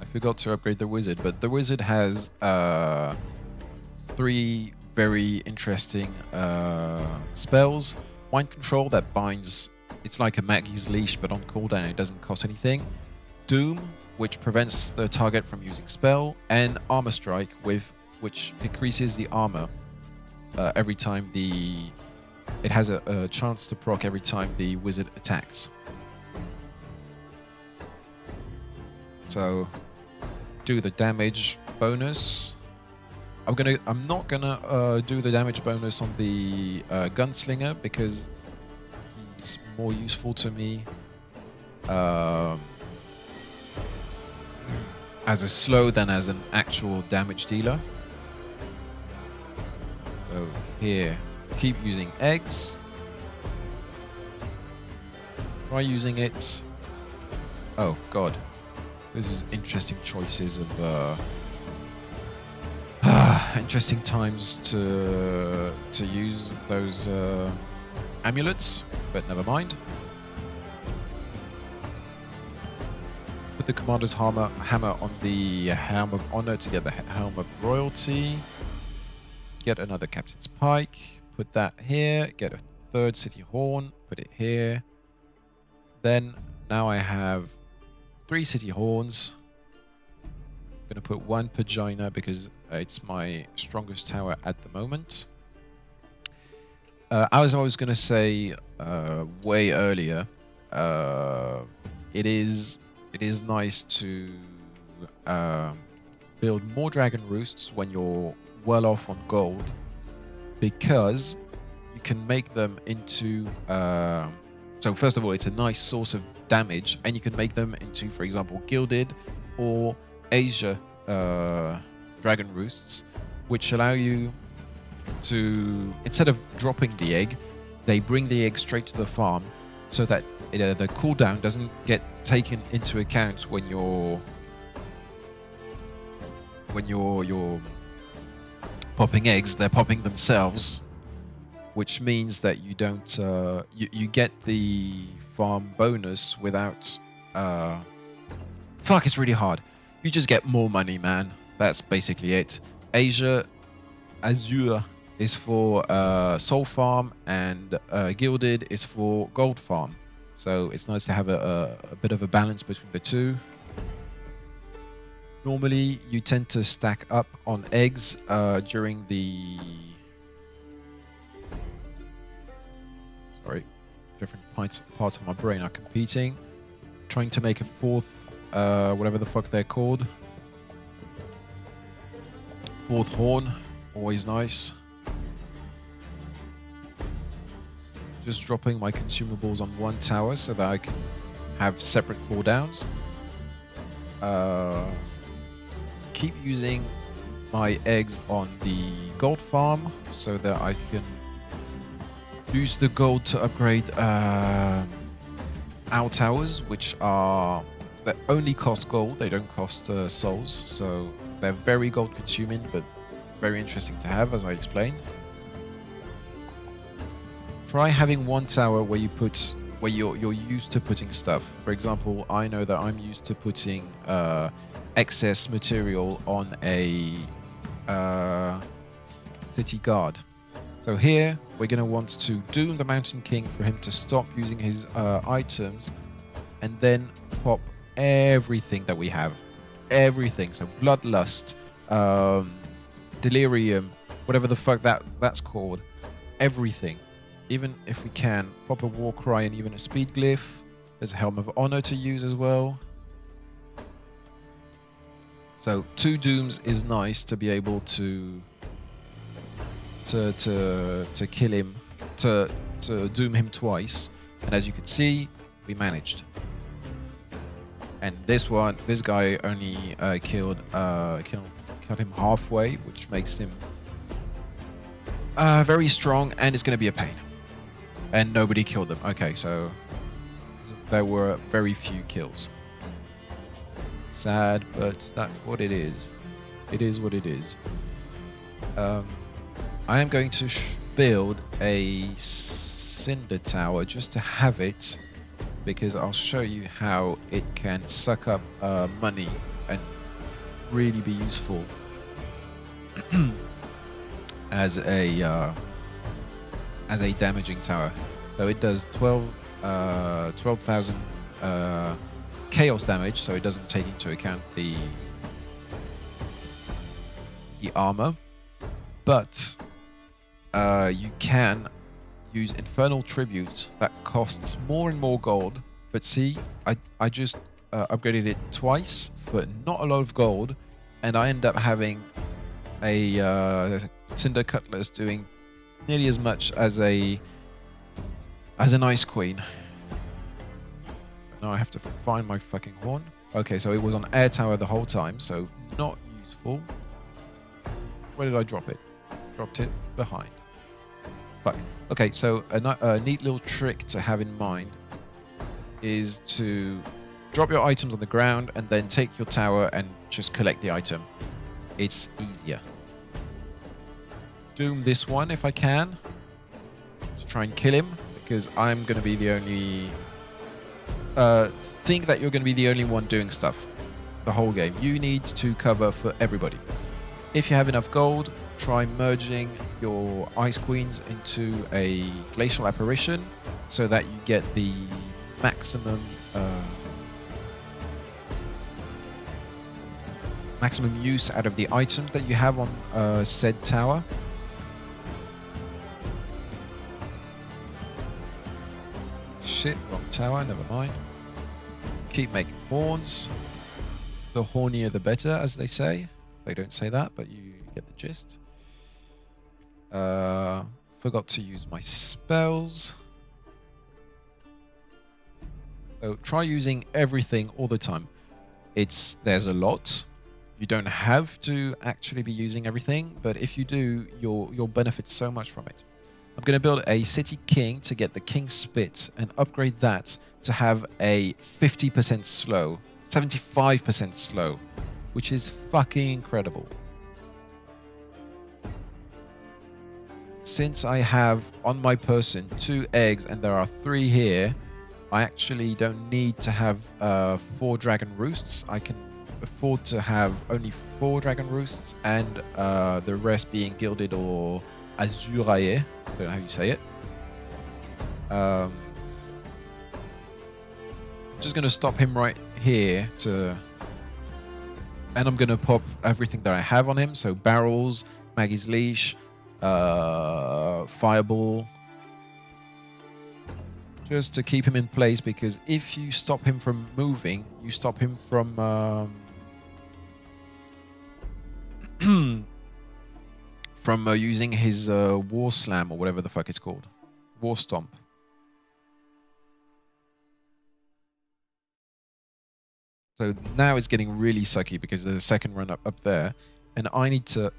I forgot to upgrade the Wizard, but the Wizard has 3 very interesting spells. Mind Control that binds, it's like a Maggie's Leash but on cooldown, it doesn't cost anything. Doom, which prevents the target from using spell, and Armor Strike, which decreases the armor every time it has a chance to proc every time the wizard attacks. So do the damage bonus. I'm not gonna do the damage bonus on the gunslinger because he's more useful to me as a slow than as an actual damage dealer. So here, keep using eggs. Try using it. Oh god, this is interesting choices of interesting times to use those amulets, but never mind. Put the Commander's hammer on the Helm of Honor to get the Helm of Royalty. Get another Captain's Pike, put that here, get a third City Horn, put it here. Then, now I have 3 City Horns. I'm going to put 1 per Jaina because it's my strongest tower at the moment. As I was going to say way earlier, it is nice to build more Dragon Roosts when you're well off on gold, because you can make them into so first of all, it's a nice source of damage, and you can make them into, for example, Gilded or Asia Dragon Roosts, which allow you to, instead of dropping the egg, they bring the egg straight to the farm, so that the cooldown doesn't get taken into account when you're popping eggs. They're popping themselves, which means that you don't you get the farm bonus without fuck, it's really hard. You just get more money, man. That's basically it. Azure is for soul farm, and Gilded is for gold farm. So it's nice to have a bit of a balance between the two. Normally, you tend to stack up on eggs during the... Sorry, different parts of my brain are competing. Trying to make a fourth, whatever the fuck they're called. Fourth horn, always nice. Just dropping my consumables on one tower so that I can have separate cooldowns. Keep using my eggs on the gold farm so that I can use the gold to upgrade our towers, which are that only cost gold. They don't cost souls, so they're very gold consuming, but very interesting to have, as I explained. Try having one tower where you put you're used to putting stuff. For example, I know that I'm used to putting excess material on a city guard. So here we're going to want to doom the Mountain King for him to stop using his items, and then pop everything that we have. Everything. So Bloodlust, Delirium, whatever the fuck that's called. Everything. Even if we can, pop a War Cry and even a Speed Glyph. There's a Helm of Honor to use as well. So 2 dooms is nice to be able to kill him, to doom him twice. And as you can see, we managed. And this guy only killed him halfway, which makes him very strong, and it's going to be a pain. And nobody killed them. Okay, so there were very few kills. Sad, but that's what it is. It is what it is. I am going to build a Cinder Tower just to have it, because I'll show you how it can suck up money and really be useful as a damaging tower. So it does 12,000 chaos damage, so it doesn't take into account the armor, but you can use Infernal Tribute that costs more and more gold. But see, I just upgraded it twice for not a lot of gold, and I end up having a Cinder Cutlass doing nearly as much as an Ice Queen. But now I have to find my fucking horn. Okay, so it was on Air Tower the whole time, so not useful. Where did I drop it? Dropped it behind. Fuck. Okay, so a neat little trick to have in mind is to drop your items on the ground and then take your tower and just collect the item. It's easier. Doom this one if I can to try and kill him, because I'm going to be the only think that you're going to be the only one doing stuff the whole game. You need to cover for everybody. If you have enough gold, try merging your Ice Queens into a Glacial Apparition so that you get the maximum use out of the items that you have on said tower. Shit, wrong tower, never mind. Keep making horns. The hornier the better, as they say. They don't say that, but you get the gist. Forgot to use my spells. So try using everything all the time. There's a lot. You don't have to actually be using everything, but if you do, you'll benefit so much from it. I'm going to build a City King to get the King Spit and upgrade that to have a 50% slow, 75% slow, which is fucking incredible. Since I have on my person 2 eggs and there are 3 here, I actually don't need to have 4 dragon roosts. I can afford to have only 4 dragon roosts and the rest being gilded or azurae. I don't know how you say it. Just gonna stop him right here to, and I'm gonna pop everything that I have on him. So barrels, Maggie's leash, fireball, just to keep him in place. Because if you stop him from moving, you stop him from from using his war slam or whatever the fuck it's called, war stomp. So now it's getting really sucky because there's a second run up there, and I need to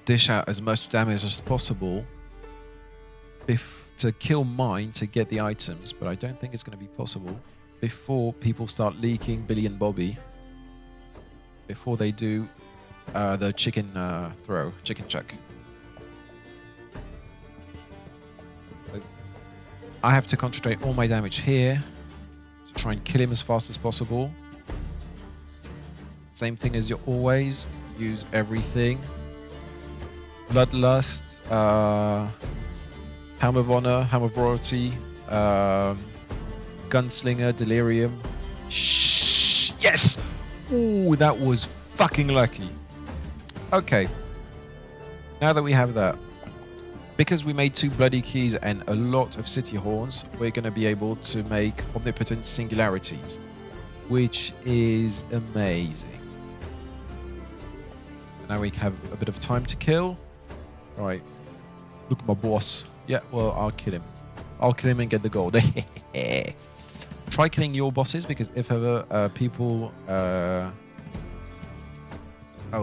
dish out as much damage as possible to kill mine to get the items, but I don't think it's going to be possible before people start leaking Billy and Bobby, before they do the chicken chicken check. So I have to concentrate all my damage here to try and kill him as fast as possible. Same thing as you always use everything. Bloodlust, Helm of Honor, Helm of Royalty, Gunslinger, Delirium. Shh, yes! Ooh, that was fucking lucky. Okay. Now that we have that, because we made 2 bloody keys and a lot of city horns, we're going to be able to make omnipotent singularities, which is amazing. Now we have a bit of time to kill. Right. Look at my boss. Yeah, well, I'll kill him. I'll kill him and get the gold. Try killing your bosses, because if ever people... oh,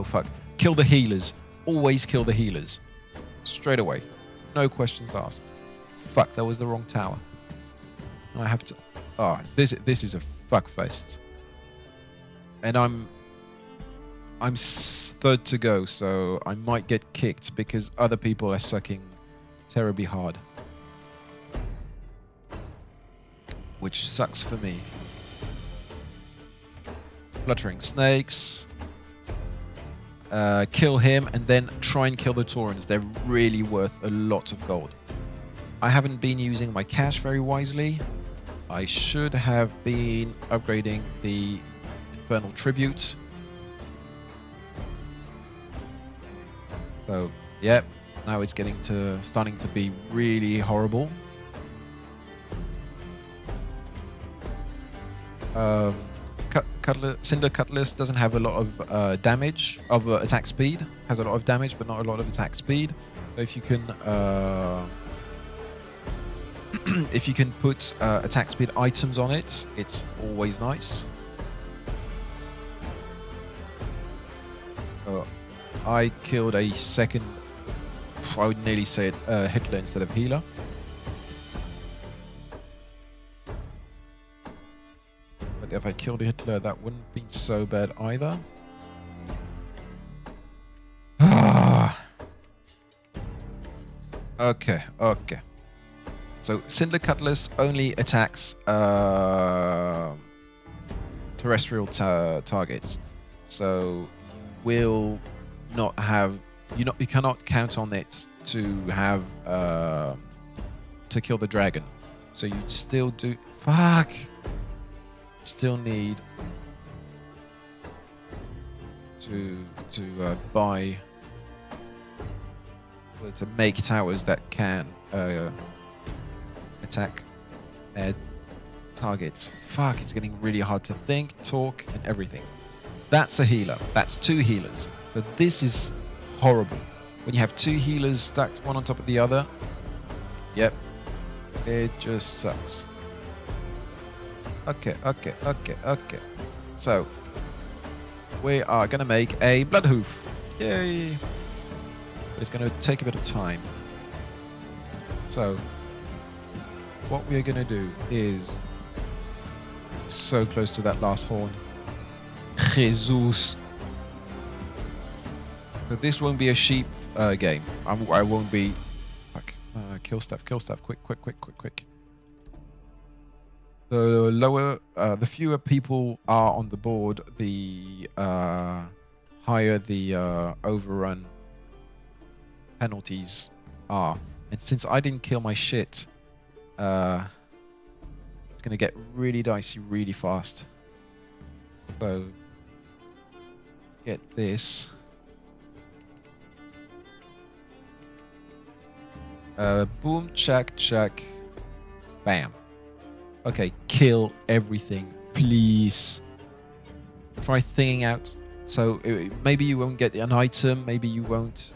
fuck. Kill the healers. Always kill the healers. Straight away. No questions asked. Fuck, that was the wrong tower. I have to... Oh, this is a fuck fest. And I'm third to go, so I might get kicked because other people are sucking terribly hard. Which sucks for me. Fluttering snakes. Kill him and then try and kill the Taurens. They're really worth a lot of gold. I haven't been using my cash very wisely. I should have been upgrading the Infernal Tribute. So, yeah, now it's starting to be really horrible. Cinder Cutlass doesn't have a lot of attack speed. Has a lot of damage, but not a lot of attack speed. So if you can, if you can put attack speed items on it, it's always nice. I killed a second, I would nearly say it, Hitler instead of healer. But if I killed a Hitler, that wouldn't be so bad either. Okay. So Cinder Cutlass only attacks terrestrial targets. So you cannot count on it to have to kill the dragon. So you still do still need to buy to make towers that can attack targets. Fuck, it's getting really hard to think, talk, and everything. That's a healer. That's 2 healers. So this is horrible. When you have 2 healers stacked one on top of the other, yep, it just sucks. Okay. So, we are going to make a Bloodhoof. Yay! But it's going to take a bit of time. So, what we are going to do is so close to that last horn. Jesus. So this won't be a sheep game. I won't be... Fuck. Kill stuff. Quick. The fewer people are on the board, the higher the overrun penalties are. And since I didn't kill my shit, it's going to get really dicey really fast. So get this. Boom, check, check, bam. Okay, kill everything, please. Try thinking out. So maybe you won't get an item, maybe you won't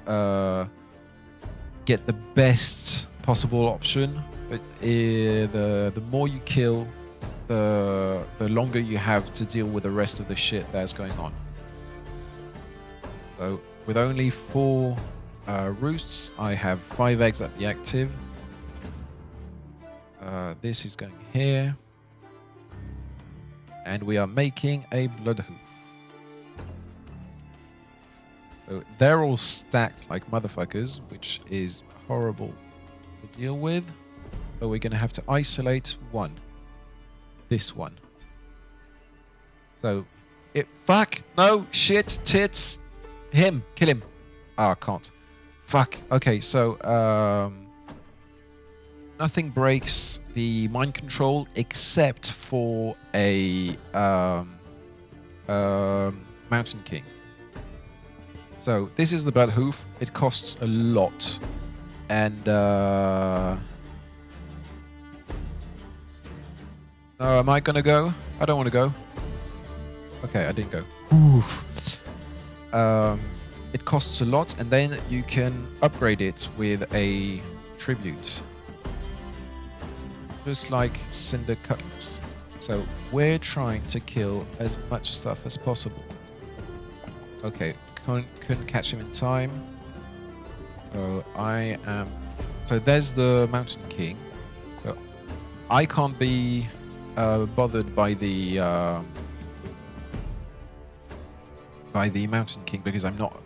get the best possible option, but the more you kill, the longer you have to deal with the rest of the shit that's going on. So with only 4 roosts, I have 5 eggs at the active. This is going here, and we are making a blood hoof. So they're all stacked like motherfuckers, which is horrible to deal with. But we're going to have to isolate one. This one. So, fuck, no, shit, tits, him, kill him. Ah, I can't. Fuck. Okay, so nothing breaks the mind control except for a Mountain King. So this is the blood hoof. It costs a lot, and no, am I gonna go? I don't want to go. Okay, I didn't go. Oof. It costs a lot, and then you can upgrade it with a tribute, just like Cinder Cutlass. So we're trying to kill as much stuff as possible. Okay, couldn't catch him in time. So I am. So there's the Mountain King. So I can't be bothered by the Mountain King because I'm not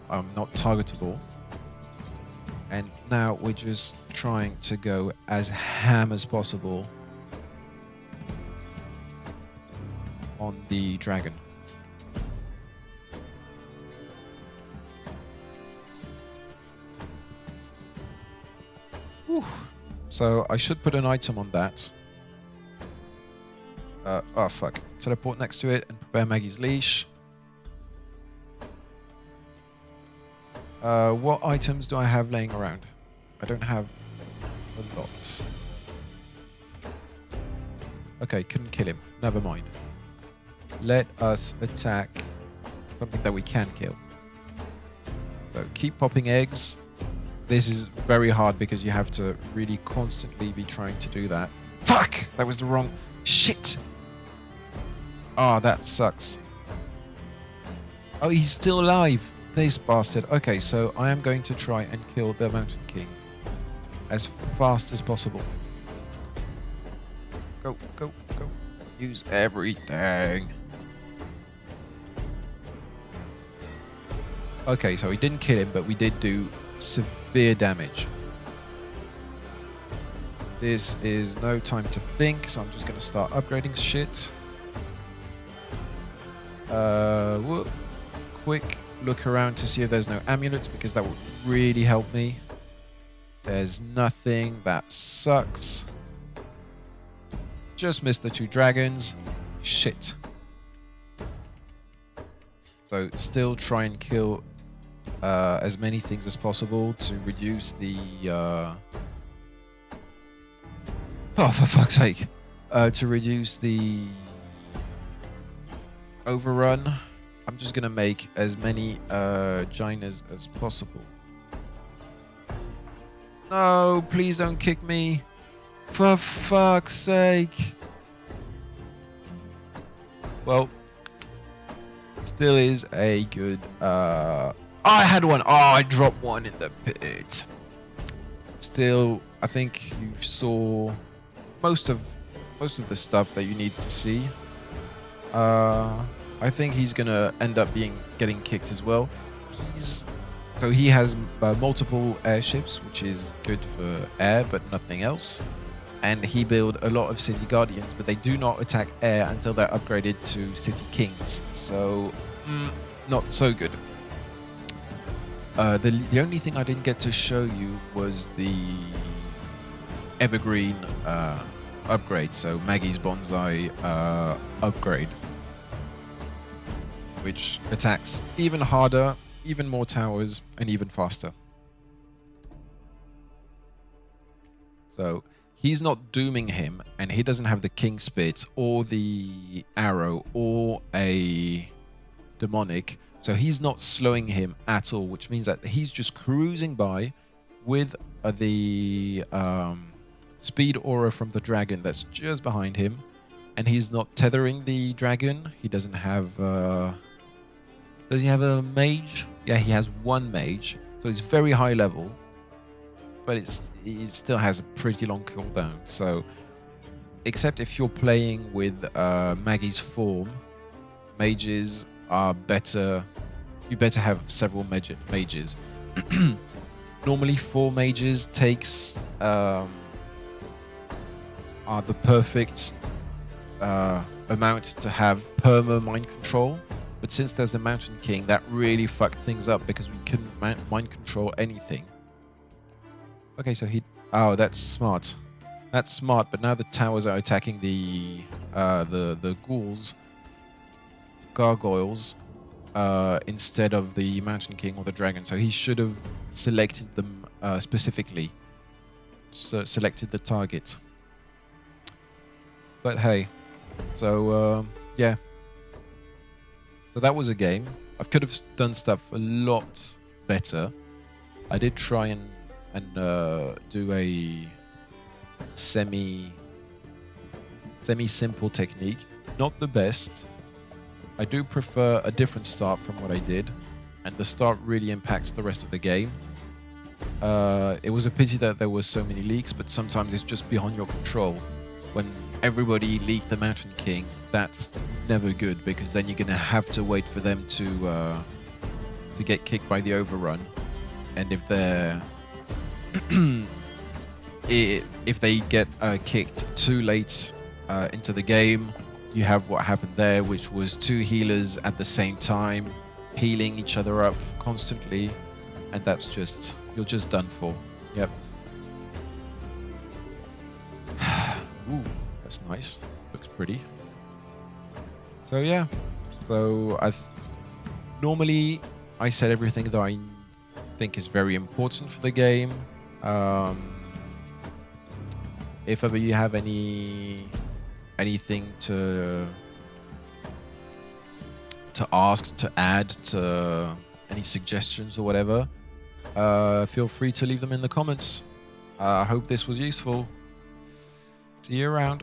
targetable. And now we're just trying to go as ham as possible on the dragon. Whew. So I should put an item on that. Oh fuck. Teleport next to it and prepare Maggie's leash. What items do I have laying around? I don't have a lot. Okay, couldn't kill him. Never mind. Let us attack something that we can kill. So keep popping eggs. This is very hard because you have to really constantly be trying to do that. Fuck! That was the wrong... Shit! Ah, that sucks. Oh, he's still alive. This bastard. Okay, so I am going to try and kill the Mountain King as fast as possible. Go, go, go. Use everything. Okay, so we didn't kill him, but we did do severe damage. This is no time to think, so I'm just going to start upgrading shit. Quick look around to see if there's no amulets, because that would really help me. There's nothing. That sucks. Just missed the 2 dragons. Shit. So still try and kill as many things as possible to reduce the oh, for fuck's sake, to reduce the overrun. I'm just gonna make as many Ginas as possible. No, please don't kick me, for fuck's sake. Well, still is a good I had one. Oh, I dropped one in the pit. Still, I think you saw most of the stuff that you need to see. I think he's gonna end up getting kicked as well. He has multiple airships, which is good for air, but nothing else. And he built a lot of city guardians, but they do not attack air until they're upgraded to city kings. So, not so good. The only thing I didn't get to show you was the evergreen upgrade. So Maggie's Bonsai upgrade, which attacks even harder, even more towers, and even faster. So he's not dooming him, and he doesn't have the King Spit or the arrow or a demonic, so he's not slowing him at all, which means that he's just cruising by with the speed aura from the dragon that's just behind him, and he's not tethering the dragon. He doesn't have does he have a mage? Yeah, he has one mage, so he's very high level, but he still has a pretty long cooldown. So except if you're playing with Maggie's form, mages are better. You better have several mages. Normally 4 mages takes are the perfect amount to have perma mind control, but since there's a Mountain King, that really fucked things up because we couldn't mind control anything. Okay, so oh, that's smart. That's smart, but now the towers are attacking the ghouls, gargoyles, instead of the Mountain King or the dragon. So he should have selected them specifically. So selected the target. But hey, so yeah. So that was a game. I could have done stuff a lot better. I did try and do a semi-simple technique. Not the best. I do prefer a different start from what I did, and the start really impacts the rest of the game. It was a pity that there were so many leaks, but sometimes it's just beyond your control. When everybody leaked the Mountain King, that's never good, because then you're gonna have to wait for them to get kicked by the overrun, and if they're if they get kicked too late into the game, you have what happened there, which was 2 healers at the same time healing each other up constantly, and that's just, you're just done for. Yep. Ooh, that's nice. Looks pretty. So yeah. So normally I said everything that I think is very important for the game. If ever you have anything to ask, to add, to any suggestions or whatever, feel free to leave them in the comments. I hope this was useful. See you around.